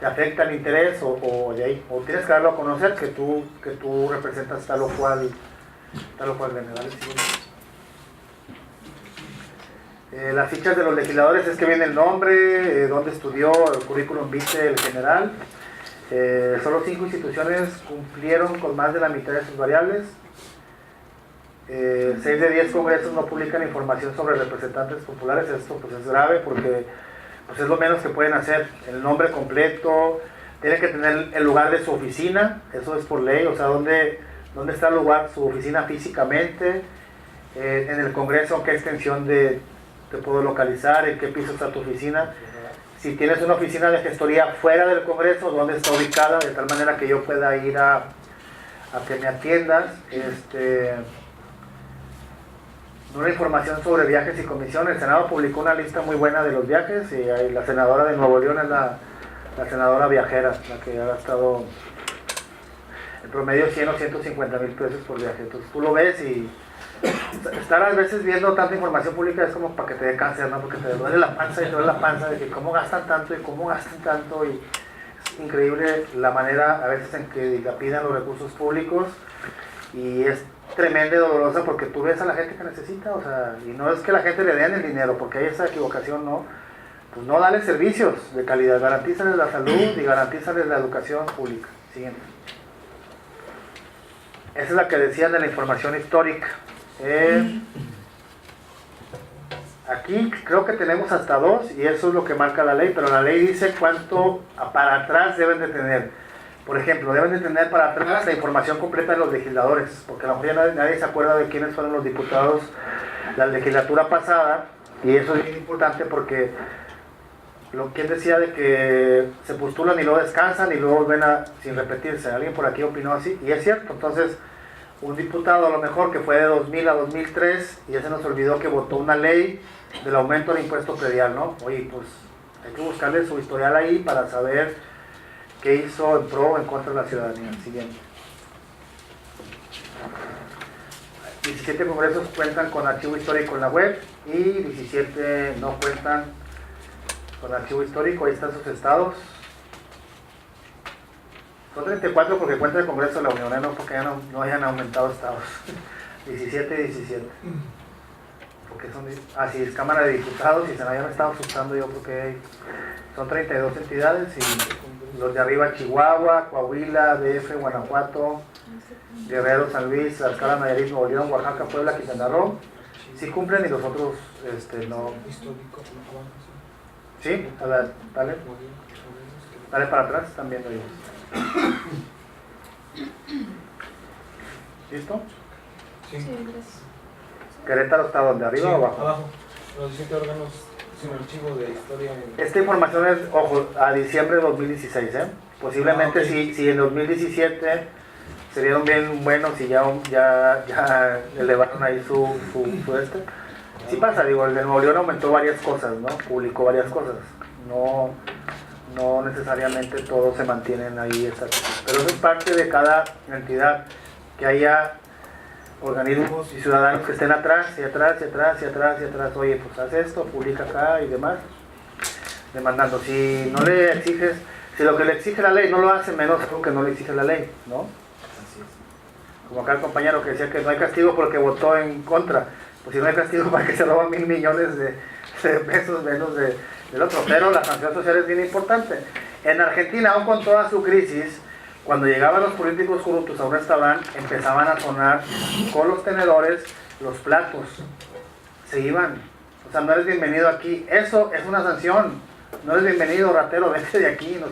afecta el interés o tienes que darlo a conocer que tú representas tal o cual general. Las fichas de los legisladores es que viene el nombre, dónde estudió, el currículum vitae el general. Solo 5 instituciones cumplieron con más de la mitad de sus variables. 6 de 10 congresos no publican información sobre representantes populares. Esto pues es grave porque pues es lo menos que pueden hacer. El nombre completo, tiene que tener el lugar de su oficina, eso es por ley, o sea, dónde está el lugar, su oficina físicamente, en el congreso, qué extensión te puedo localizar, en qué piso está tu oficina. Si tienes una oficina de gestoría fuera del Congreso, ¿dónde está ubicada? De tal manera que yo pueda ir a que me atiendas. Una información sobre viajes y comisiones. El Senado publicó una lista muy buena de los viajes y la senadora de Nuevo León es la senadora viajera, la que ha gastado en promedio 100 o 150 mil pesos por viaje. Entonces tú lo ves y estar a veces viendo tanta información pública es como para que te dé cáncer, ¿no? Porque te duele la panza y te duele la panza de que cómo gastan tanto y es increíble la manera a veces en que dilapidan los recursos públicos y es tremenda y dolorosa porque tú ves a la gente que necesita, o sea, y no es que la gente le den el dinero, porque hay esa equivocación, ¿no? Pues no dale servicios de calidad, garantízales la salud y garantízales la educación pública. Siguiente. Esa es la que decían de la información histórica. Aquí creo que tenemos hasta 2 y eso es lo que marca la ley, pero la ley dice cuánto para atrás deben de tener. Por ejemplo, deben de tener para atrás la información completa de los legisladores, porque a lo mejor ya nadie se acuerda de quiénes fueron los diputados de la legislatura pasada, y eso es bien importante porque quien decía de que se postulan y luego descansan y luego ven sin repetirse. Alguien por aquí opinó así, y es cierto. Entonces, un diputado a lo mejor que fue de 2000 a 2003 y ya se nos olvidó que votó una ley del aumento del impuesto predial, ¿no? Oye, pues hay que buscarle su historial ahí para saber qué hizo en pro o en contra de la ciudadanía. Siguiente. 17 congresos cuentan con archivo histórico en la web y 17 no cuentan con archivo histórico. Ahí están sus estados. Son 34 porque cuenta el Congreso de la Unión, no porque ya no hayan aumentado estados. 17 y 17. Porque son, así es Cámara de Diputados y se me habían estado asustando yo porque son 32 entidades y los de arriba Chihuahua, Coahuila, DF, Guanajuato, Guerrero, San Luis, Tlaxcala, Nayarit, Nuevo León, Oaxaca, Puebla, Quintana Roo, sí cumplen y los otros no. Sí, a ver, dale. Dale para atrás, también lo digo. ¿Listo? Sí. gracias. ¿Querétaro está donde? ¿Arriba o abajo? Abajo. Los 17 órganos sin archivo de historia. Esta información es, ojo, a diciembre de 2016, ¿eh? Posiblemente okay. si en 2017 se vieron bien buenos y ya elevaron ahí su sí pasa, digo, el de Nuevo León aumentó varias cosas, ¿no? Publicó varias cosas. No necesariamente todos se mantienen ahí exactos. Pero eso es parte de cada entidad, que haya organismos y ciudadanos que estén atrás y atrás y atrás y atrás y atrás. Oye, pues haz esto, publica acá y demás. Demandando. Si no le exiges, si lo que le exige la ley no lo hace, menos creo que no le exige la ley, ¿no? Así es. Como acá el compañero que decía que no hay castigo porque votó en contra. Pues si no hay castigo para que se roban 1,000 millones de pesos menos del otro. Pero la sanción social es bien importante. En Argentina, aún con toda su crisis, cuando llegaban los políticos corruptos a un restaurante, empezaban a sonar con los tenedores los platos. Se iban. O sea, no eres bienvenido aquí. Eso es una sanción. No eres bienvenido, ratero, vete de aquí.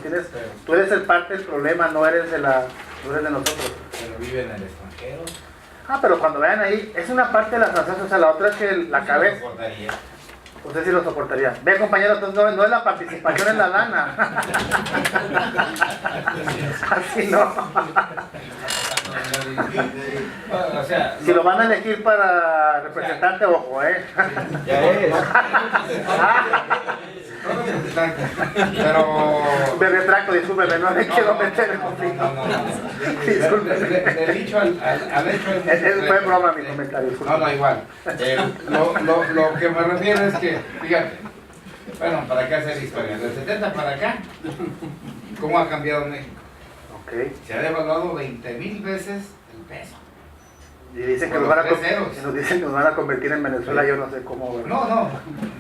Tú eres el parte del problema, no eres de nosotros. Pero viven en el extranjero. Pero cuando vean ahí, es una parte de la sanción social. La otra es que la cabeza. Usted sí lo soportaría. Ve, compañero, entonces no es la participación, es la lana. Así no. O sea, Si lo van a elegir para representante, ojo, ya es. Pero Me retracto, discúlpeme, no me quiero meter en conflicto. Discúlpeme. Del dicho al hecho Fue broma mi comentario, discúlpeme. No, igual. Lo que me refiero es que, fíjate, bueno, ¿para qué hacer historia? Del 70 para acá, ¿cómo ha cambiado México? Okay. Se ha devaluado 20,000 veces el peso. Y dicen que Por nos los 3 ceros. nos dicen que nos van a convertir en Venezuela, yo no sé cómo. ¿Verdad? No,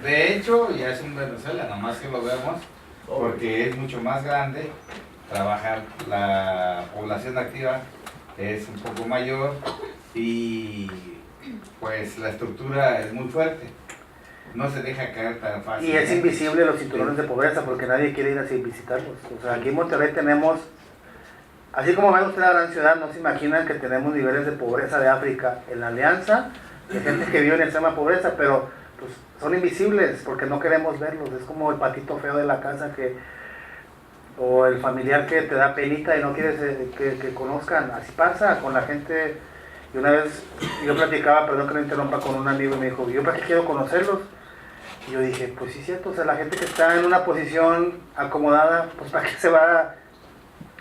de hecho ya es un Venezuela, nomás que lo vemos, porque es mucho más grande, la población activa es un poco mayor y pues la estructura es muy fuerte, no se deja caer tan fácil. Y es invisible los cinturones de pobreza porque nadie quiere ir así a visitarlos. O sea, aquí en Monterrey tenemos, así como ven usted la gran ciudad, no se imaginan que tenemos niveles de pobreza de África en la Alianza, de gente que vive en extrema pobreza, pero pues son invisibles porque no queremos verlos. Es como el patito feo de la casa o el familiar que te da penita y no quieres que conozcan. Así pasa con la gente. Y una vez yo platicaba, perdón que lo interrumpa, con un amigo y me dijo, ¿yo para qué quiero conocerlos? Y yo dije, pues sí es cierto, o sea, la gente que está en una posición acomodada, pues para qué se va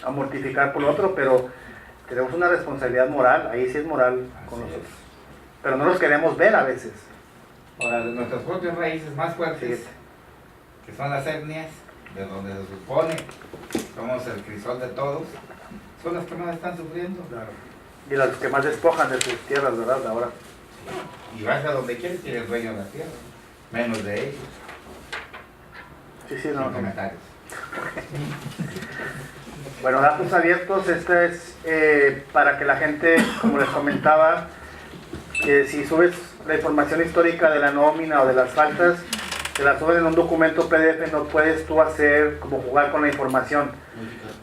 a mortificar por lo otro, pero tenemos una responsabilidad moral, ahí sí es moral con nosotros. pero no los queremos ver a veces. Ahora, de nuestras propias raíces más fuertes, Sí. que son las etnias, de donde se supone somos el crisol de todos, son las que más están sufriendo. Claro. Y los que más despojan de sus tierras, ¿verdad? Ahora. Y vas a donde quieres y eres dueño de la tierra, menos de ellos. Sí, sí, no. Sin comentarios. Bueno, datos abiertos, este es para que la gente, como les comentaba, que si subes la información histórica de la nómina o de las faltas, te la suben en un documento PDF, no puedes tú hacer como jugar con la información.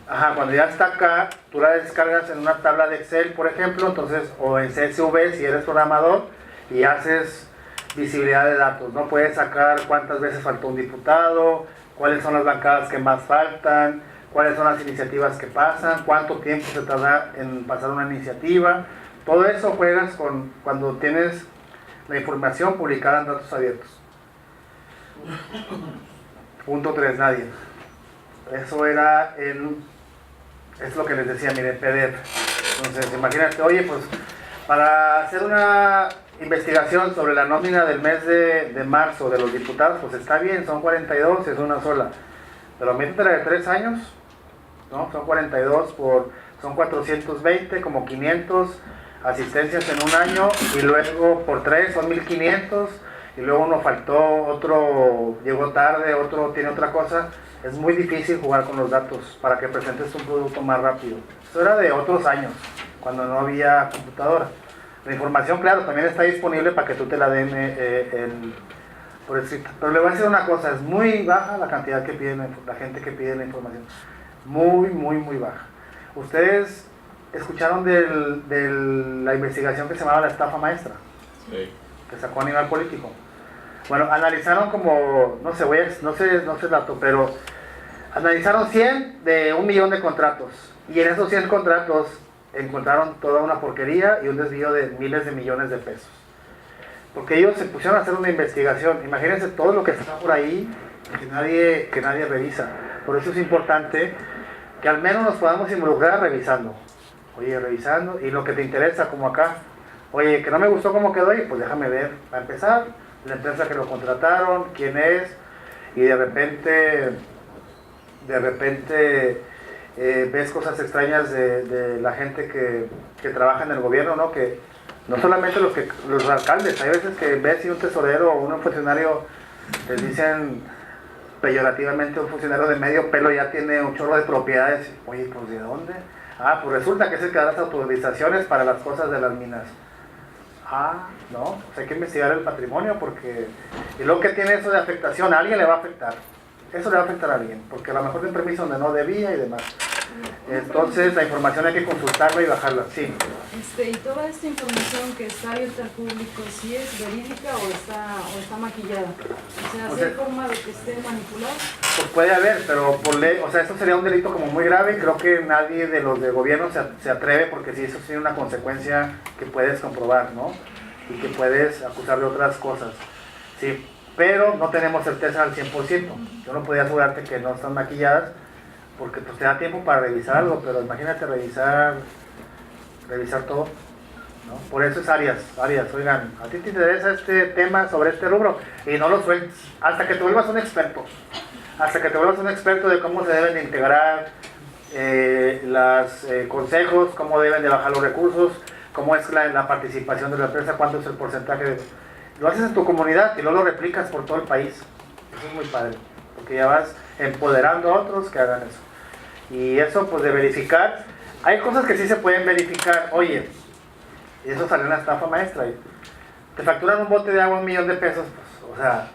Ajá, cuando ya está acá, tú la descargas en una tabla de Excel, por ejemplo, entonces, o en CSV si eres programador, y haces visibilidad de datos, ¿no? Puedes sacar cuántas veces faltó un diputado, cuáles son las bancadas que más faltan, cuáles son las iniciativas que pasan, cuánto tiempo se tarda en pasar una iniciativa. Todo eso juegas con cuando tienes la información publicada en datos abiertos. Punto 3, nadie. Eso era es lo que les decía, miren, PDF. Entonces, imagínate, oye, pues para hacer una investigación sobre la nómina del mes de marzo de los diputados, pues está bien, son 42, es una sola. Pero métetela de 3 años, ¿no? Son 42 son 420, como 500 asistencias en un año, y luego por 3 son 1500, y luego uno faltó, otro llegó tarde, otro tiene otra cosa. Es muy difícil jugar con los datos para que presentes un producto más rápido. Eso era de otros años, cuando no había computadora. La información, claro, también está disponible para que tú te la den por escrito. Pero le voy a decir una cosa, es muy baja la cantidad que piden, la gente que pide la información. Muy, muy, muy baja. Ustedes escucharon de la investigación que se llamaba la estafa maestra, Sí. que sacó a nivel político. Bueno, analizaron como, no sé el dato, pero analizaron 100 de 1 millón de contratos. Y en esos 100 contratos encontraron toda una porquería y un desvío de miles de millones de pesos. Porque ellos se pusieron a hacer una investigación. Imagínense todo lo que está por ahí que nadie revisa. Por eso es importante que al menos nos podamos involucrar revisando. Oye, revisando. Y lo que te interesa, como acá. Oye, que no me gustó cómo quedó ahí, pues déjame ver. Para empezar, la empresa que lo contrataron, quién es. Y de repente ves cosas extrañas de la gente que trabaja en el gobierno, ¿no? Que no solamente los alcaldes, hay veces que ves si un tesorero o un funcionario les dicen peyorativamente, un funcionario de medio pelo ya tiene un chorro de propiedades. Oye, pues ¿de dónde? Ah, pues resulta que es el que da las autorizaciones para las cosas de las minas. Ah, no, pues hay que investigar el patrimonio porque... Y lo que tiene eso de afectación, a alguien le va a afectar. Eso le va a afectar a alguien, porque a lo mejor tiene permiso donde no debía y demás. Entonces la información hay que consultarla y bajarla, sí. Y toda esta información que está abierta al público, ¿sí es verídica o está maquillada? O sea, ¿hay forma de que esté manipulada? Pues puede haber, pero por ley, o sea, esto sería un delito como muy grave. Creo que nadie de los de gobierno se atreve, porque si eso tiene una consecuencia que puedes comprobar, ¿no? Y que puedes acusar de otras cosas. Sí, pero no tenemos certeza al 100%. Yo no podía asegurarte que no están maquilladas, porque pues te da tiempo para revisar algo, pero imagínate revisar todo, ¿no? Por eso es Arias, oigan, a ti te interesa este tema sobre este rubro y no lo sueltes hasta que te vuelvas un experto, de cómo se deben de integrar los consejos, cómo deben de bajar los recursos, cómo es la participación de la empresa, cuánto es el porcentaje. Lo haces en tu comunidad y luego lo replicas por todo el país. Eso es muy padre, porque ya vas empoderando a otros que hagan eso. Y eso, pues, de verificar, hay cosas que sí se pueden verificar. Oye, y eso salió en la estafa maestra. Te facturan un bote de agua 1 millón de pesos, pues, o sea,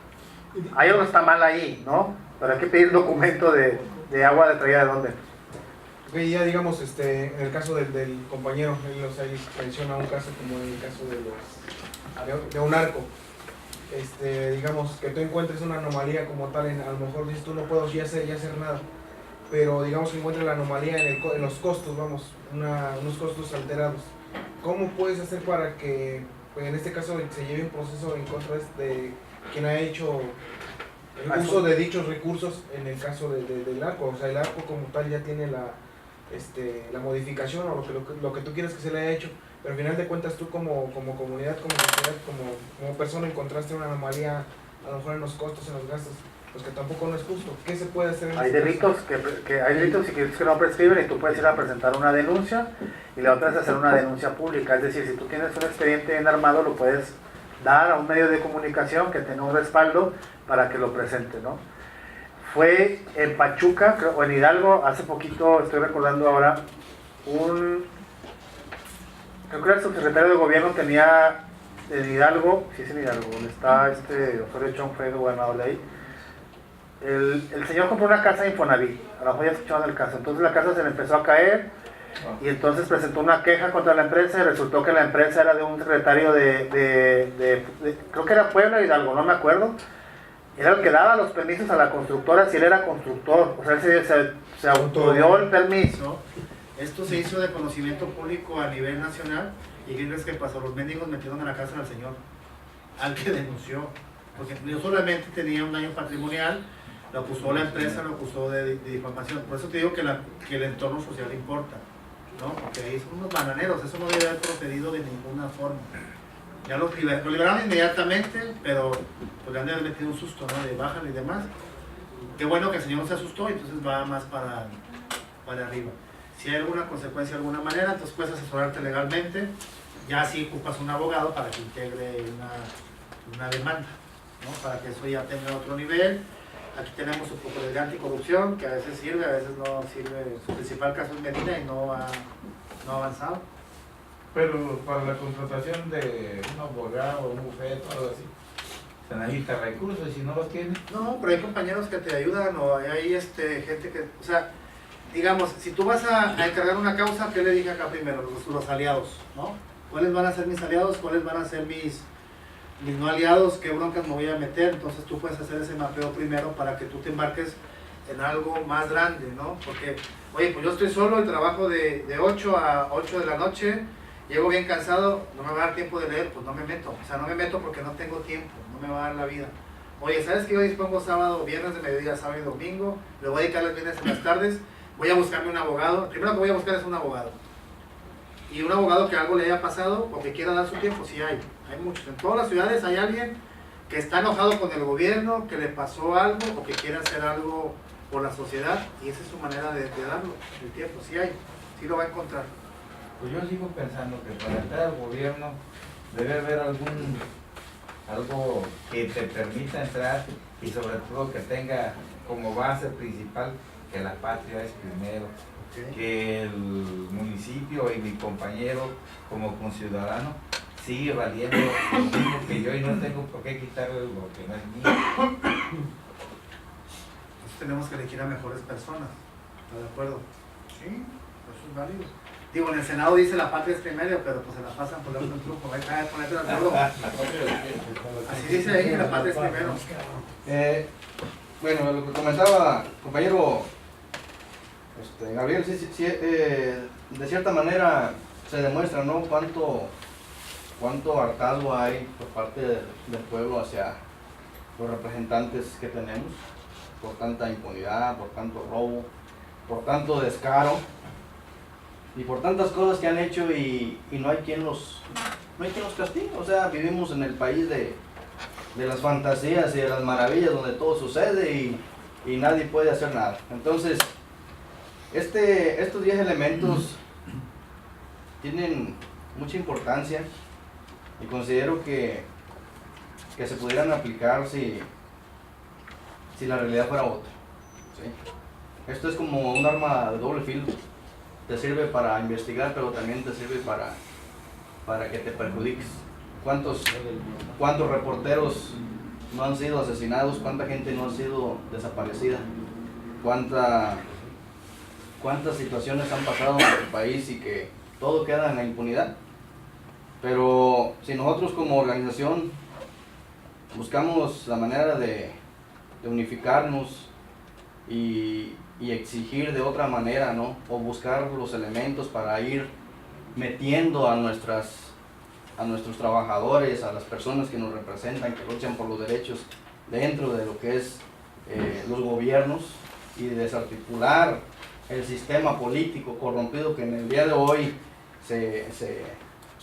hay algo está mal ahí, ¿no? Pero hay que pedir documento de agua de traída de dónde. Ok, ya digamos, en el caso del compañero, él menciona un caso como en el caso de un narco. Digamos, que tú encuentres una anomalía como tal, a lo mejor dices tú no puedo ya hacer nada, pero digamos que encuentres la anomalía en los costos, vamos, unos costos alterados. ¿Cómo puedes hacer para que, pues, en este caso, se lleve un proceso en contra de quien ha hecho el uso de dichos recursos en el caso del arco? O sea, el arco como tal ya tiene la modificación o lo que tú quieres que se le haya hecho, pero al final de cuentas tú como comunidad, como sociedad, como persona encontraste una anomalía a lo mejor en los costos, en los gastos, pues que tampoco no es justo. ¿Qué se puede hacer en Hay este delitos hay delitos que no prescriben y tú puedes ir a presentar una denuncia, y la otra es hacer una denuncia pública. Es decir, si tú tienes un expediente bien armado, lo puedes dar a un medio de comunicación que tenga un respaldo para que lo presente, ¿no? Fue en Pachuca, o en Hidalgo, hace poquito, estoy recordando ahora, creo que era el subsecretario de gobierno, tenía en Hidalgo, sí es en Hidalgo, donde está Osorio Chong, fue el gobernador de ahí. El señor compró una casa en Infonavit, a lo mejor ya escucharon el caso. Entonces la casa se le empezó a caer y entonces presentó una queja contra la empresa y resultó que la empresa era de un secretario creo que era Puebla o Hidalgo, no me acuerdo. Era el que daba los permisos a la constructora si él era constructor, o sea, él se autodió el permiso. Esto se hizo de conocimiento público a nivel nacional. ¿Y qué crees que pasó? Los mendigos metieron a la cárcel al señor, al que denunció, porque no solamente tenía un daño patrimonial, lo acusó la empresa, lo acusó de difamación. Por eso te digo que el entorno social importa, ¿no? Porque ahí son unos bananeros, eso no debe haber procedido de ninguna forma. Ya lo liberaron inmediatamente, pero pues le han de haber metido un susto, ¿no? De bajan y demás. Qué bueno que el señor no se asustó y entonces va más para arriba. Si hay alguna consecuencia de alguna manera, entonces puedes asesorarte legalmente. Ya si ocupas un abogado para que integre una demanda, ¿no? Para que eso ya tenga otro nivel. Aquí tenemos un poco de anticorrupción, que a veces sirve, a veces no sirve. Su principal caso es Medina y no ha avanzado. Pero para la contratación de un abogado, un bufete o algo así, se necesita recursos y si no los tienes. No, pero hay compañeros que te ayudan o hay gente que, o sea, digamos, si tú vas a encargar una causa, ¿qué le dije acá primero? Los aliados, ¿no? ¿Cuáles van a ser mis aliados? ¿Cuáles van a ser mis no aliados? ¿Qué broncas me voy a meter? Entonces tú puedes hacer ese mapeo primero para que tú te embarques en algo más grande, ¿no? Porque, oye, pues yo estoy solo y trabajo de 8 a 8 de la noche, llego bien cansado, no me va a dar tiempo de leer, pues no me meto. O sea, no me meto porque no tengo tiempo, no me va a dar la vida. Oye, ¿sabes qué? Yo dispongo sábado, viernes de mediodía, sábado y domingo, le voy a dedicar los viernes en las tardes, voy a buscarme un abogado. Primero que voy a buscar es un abogado. Y un abogado que algo le haya pasado o que quiera dar su tiempo, sí hay muchos. En todas las ciudades hay alguien que está enojado con el gobierno, que le pasó algo o que quiere hacer algo por la sociedad y esa es su manera de darlo, el tiempo, sí hay, sí lo va a encontrar. Pues yo sigo pensando que para entrar al gobierno debe haber algo que te permita entrar y sobre todo que tenga como base principal que la patria es primero, que el municipio y mi compañero como conciudadano sigue valiendo lo mismo que yo y no tengo por qué quitarle lo que no es mío. Entonces tenemos que elegir a mejores personas, ¿estás de acuerdo? Sí, eso es válido. Digo, en el Senado dice la patria es primero, pero pues se la pasan por un truco, hay que ponerte de acuerdo. Así dice ahí, la patria es primero. Bueno, lo que comentaba compañero Gabriel, sí, de cierta manera se demuestra, ¿no? Cuánto hartazgo hay por parte del pueblo hacia los representantes que tenemos, por tanta impunidad, por tanto robo, por tanto descaro y por tantas cosas que han hecho y no hay quien los castigue. O sea, vivimos en el país de las fantasías y de las maravillas donde todo sucede y nadie puede hacer nada. Entonces, estos 10 elementos tienen mucha importancia y considero que se pudieran aplicar si la realidad fuera otra, ¿sí? Esto es como un arma de doble filo, te sirve para investigar pero también te sirve para que te perjudiques. ¿Cuántos reporteros no han sido asesinados? ¿Cuánta gente no ha sido desaparecida? ¿Cuántas situaciones han pasado en nuestro país y que todo queda en la impunidad? Pero si nosotros como organización buscamos la manera de unificarnos y exigir de otra manera, ¿no? O buscar los elementos para ir metiendo a nuestros trabajadores, a las personas que nos representan, que luchan por los derechos dentro de lo que es los gobiernos y desarticular el sistema político corrompido que en el día de hoy se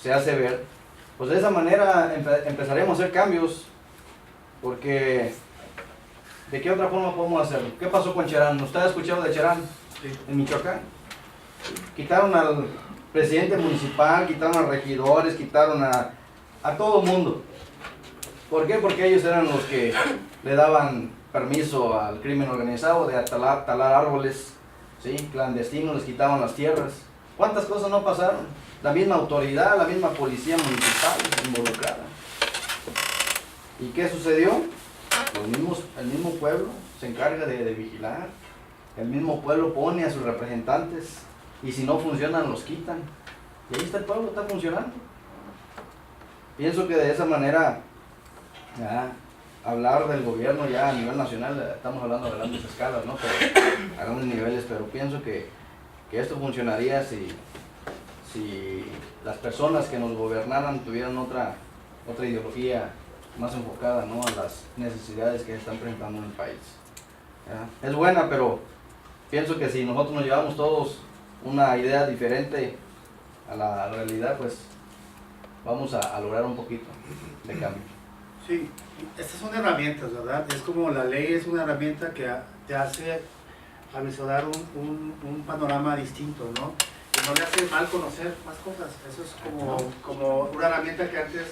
se hace ver, pues de esa manera empezaremos a hacer cambios, porque ¿de qué otra forma podemos hacerlo? ¿Qué pasó con Cherán? ¿Usted ha escuchado de Cherán en Michoacán? Quitaron al presidente municipal, quitaron a regidores, quitaron a todo mundo. ¿Por qué? Porque ellos eran los que le daban permiso al crimen organizado de talar árboles, ¿sí? Clandestinos, les quitaban las tierras. ¿Cuántas cosas no pasaron? La misma autoridad, la misma policía municipal involucrada. ¿Y qué sucedió? El mismo pueblo se encarga de vigilar. El mismo pueblo pone a sus representantes y si no funcionan los quitan. Y ahí está el pueblo, está funcionando. Pienso que de esa manera hablar del gobierno ya a nivel nacional, estamos hablando de grandes escalas, ¿no? Pero, a grandes niveles, pero pienso que esto funcionaría si las personas que nos gobernaran tuvieran otra ideología más enfocada, ¿no? A las necesidades que se están presentando en el país. ¿Ya? Es buena, pero pienso que si nosotros nos llevamos todos una idea diferente a la realidad, pues vamos a lograr un poquito de cambio. Sí, estas son herramientas, ¿verdad? Es como la ley es una herramienta que te hace avisorar un panorama distinto, ¿no? Y no le hace mal conocer más cosas. Eso es como una herramienta que antes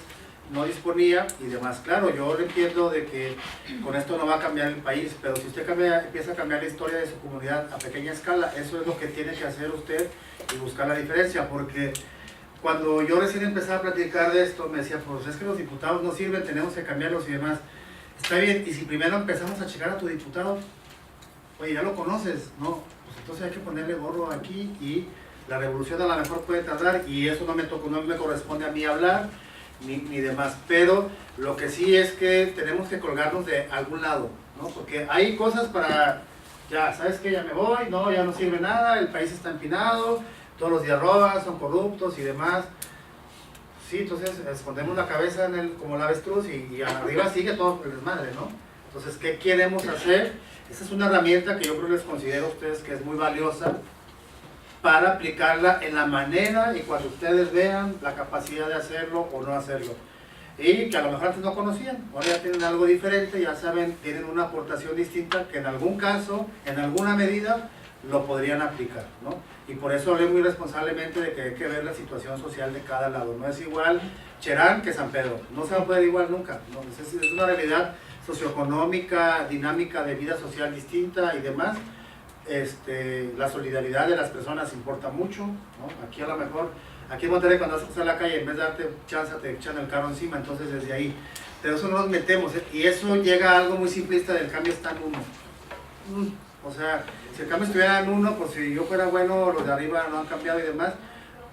no disponía y demás. Claro, yo entiendo de que con esto no va a cambiar el país, pero si usted empieza a cambiar la historia de su comunidad a pequeña escala, eso es lo que tiene que hacer usted y buscar la diferencia, porque cuando yo recién empecé a platicar de esto, me decía, pues es que los diputados no sirven, tenemos que cambiarlos y demás. Está bien, y si primero empezamos a checar a tu diputado, oye, ya lo conoces, ¿no? Pues entonces hay que ponerle gorro aquí y la revolución a lo mejor puede tardar y eso no me corresponde a mí hablar, ni demás. Pero lo que sí es que tenemos que colgarnos de algún lado, ¿no? Porque hay cosas para, ya, ¿sabes qué? Ya me voy, no, ya no sirve nada, el país está empinado, todos los días roban, son corruptos y demás. Sí, entonces escondemos la cabeza como el avestruz y arriba sigue todo el desmadre, ¿no? Entonces, ¿qué queremos hacer? Esa es una herramienta que yo creo les considero a ustedes que es muy valiosa para aplicarla en la manera y cuando ustedes vean la capacidad de hacerlo o no hacerlo. Y que a lo mejor antes no conocían, ahora ya tienen algo diferente, ya saben, tienen una aportación distinta que en algún caso, en alguna medida, lo podrían aplicar, ¿no? Y por eso hablé muy responsablemente de que hay que ver la situación social de cada lado. No es igual Cherán que San Pedro, no se va a poder igual nunca, ¿no? Es una realidad socioeconómica, dinámica de vida social distinta y demás. La solidaridad de las personas importa mucho, ¿no? Aquí a lo mejor, aquí en Monterrey cuando vas a cruzar la calle, en vez de darte chance te echan el carro encima, entonces desde ahí. Pero eso no nos metemos, y eso llega a algo muy simplista del cambio está en uno. O sea, si el cambio estuviera en uno, pues si yo fuera bueno, los de arriba no han cambiado y demás.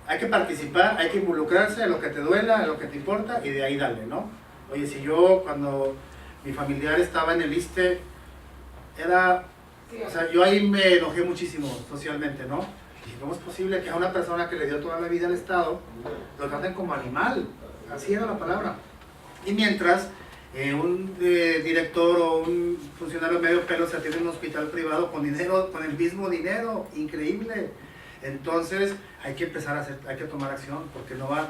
Hay que participar, hay que involucrarse en lo que te duela, en lo que te importa y de ahí dale, ¿no? Oye, si yo cuando mi familiar estaba en el ISSSTE, o sea, yo ahí me enojé muchísimo socialmente, ¿no? Dije, ¿cómo es posible que a una persona que le dio toda la vida al Estado lo traten como animal? Así era la palabra. Y mientras un director o un funcionario medio pelo se atiende en un hospital privado con dinero, con el mismo dinero, increíble. Entonces hay que empezar a hacer, hay que tomar acción, porque no va,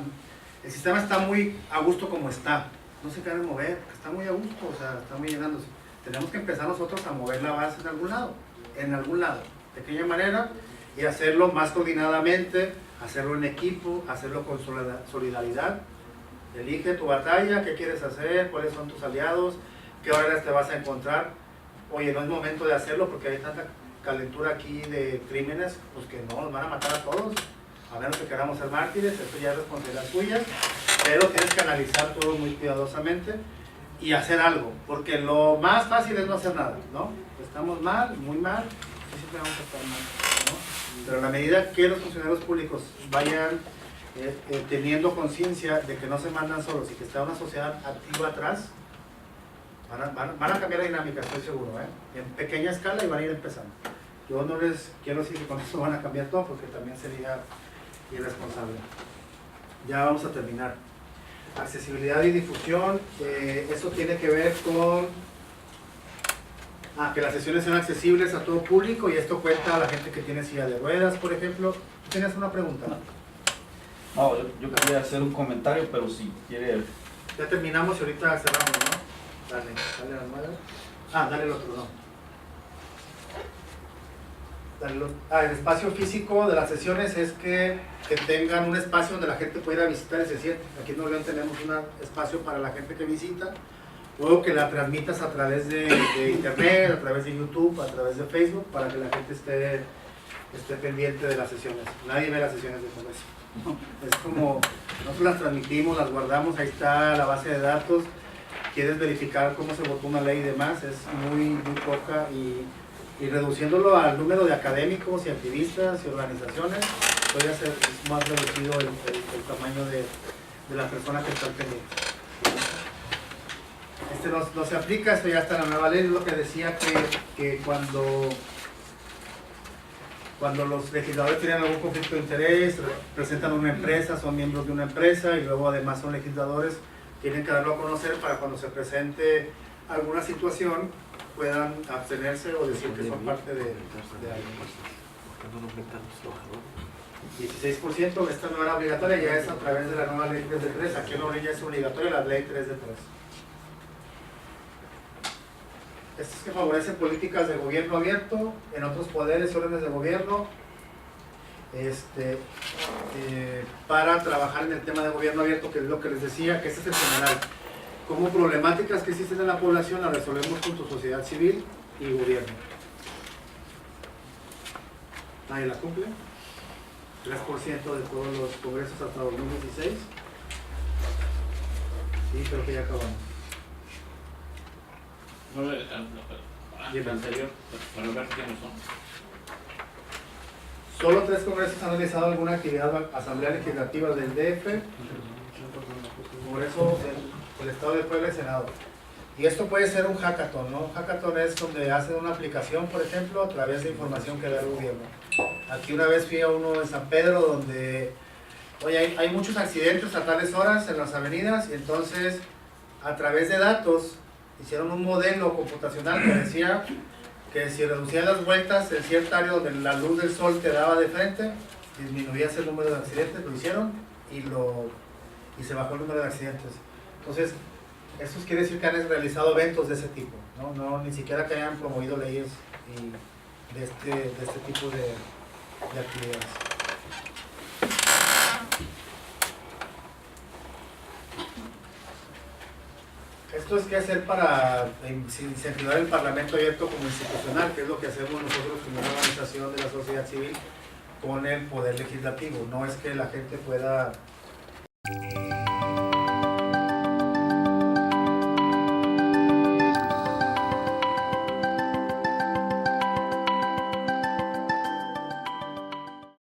el sistema está muy a gusto como está, no se quiere mover, está muy a gusto, o sea, está muy llenándose. Tenemos que empezar nosotros a mover la base en algún lado, de pequeña manera, y hacerlo más coordinadamente, hacerlo en equipo, hacerlo con solidaridad. Elige tu batalla, qué quieres hacer, cuáles son tus aliados, qué horas te vas a encontrar. Oye, no es momento de hacerlo porque hay tanta calentura aquí de crímenes, pues que no, nos van a matar a todos, a menos que queramos ser mártires, esto ya es responsabilidad suya, pero tienes que analizar todo muy cuidadosamente y hacer algo, porque lo más fácil es no hacer nada, ¿no? Estamos mal, muy mal, siempre vamos a estar mal, ¿no? Pero a la medida que los funcionarios públicos vayan teniendo conciencia de que no se mandan solos y que está una sociedad activa atrás, van a cambiar la dinámica, estoy seguro, en pequeña escala y van a ir empezando. Yo no les quiero decir que con eso van a cambiar todo porque también sería irresponsable. Ya vamos a terminar. Accesibilidad y difusión, eso tiene que ver con que las sesiones sean accesibles a todo público y esto cuenta a la gente que tiene silla de ruedas, por ejemplo. ¿Tienes una pregunta? No, yo quería hacer un comentario, pero si quiere... Ya terminamos y ahorita cerramos, ¿no? Dale a la 9. Dale el otro, no. El espacio físico de las sesiones es que tengan un espacio donde la gente pueda visitar y se siente. Aquí en Nuevo León tenemos un espacio para la gente que visita, luego que la transmitas a través de internet, a través de YouTube, a través de Facebook, para que la gente esté pendiente de las sesiones. Nadie ve las sesiones de Congreso. Es como, nosotros las transmitimos, las guardamos, ahí está la base de datos. Quieres verificar cómo se votó una ley y demás, es muy poca, y reduciéndolo al número de académicos y activistas y organizaciones, todavía es más reducido el tamaño de la persona que está pendiente. No se aplica, esto ya está en la nueva ley, es lo que decía que cuando los legisladores tienen algún conflicto de interés, presentan una empresa, son miembros de una empresa y luego además son legisladores, tienen que darlo a conocer para cuando se presente alguna situación puedan abstenerse o decir que son parte de algo. 16%, esta no era obligatoria, ya es a través de la nueva ley 3 de 3, aquí en la orilla es obligatoria la ley 3 de 3. Esto es que favorece políticas de gobierno abierto en otros poderes y órdenes de gobierno para trabajar en el tema de gobierno abierto, que es lo que les decía, que este es el general. Como problemáticas que existen en la población las resolvemos junto a sociedad civil y gobierno. Nadie la cumple. 3% de todos los congresos hasta 2016. Sí, creo que ya acabamos. Anterior, para ver quiénes son. Solo 3 congresos han realizado alguna actividad asamblea legislativa del DF, Congreso del Estado de Puebla y Senado. Y esto puede ser un hackathon, ¿no? Un hackathon es donde hacen una aplicación, por ejemplo, a través de información que da el gobierno. Aquí una vez fui a uno en San Pedro donde, oye, hay muchos accidentes a tales horas en las avenidas, y entonces a través de datos hicieron un modelo computacional que decía que si reducías las vueltas en cierta área donde la luz del sol te daba de frente, disminuías el número de accidentes, lo hicieron y se bajó el número de accidentes. Entonces, eso quiere decir que han realizado eventos de ese tipo, no ni siquiera que hayan promovido leyes de este tipo de actividades. Esto es qué hacer para incentivar el Parlamento abierto como institucional, que es lo que hacemos nosotros como una organización de la sociedad civil con el poder legislativo. No es que la gente pueda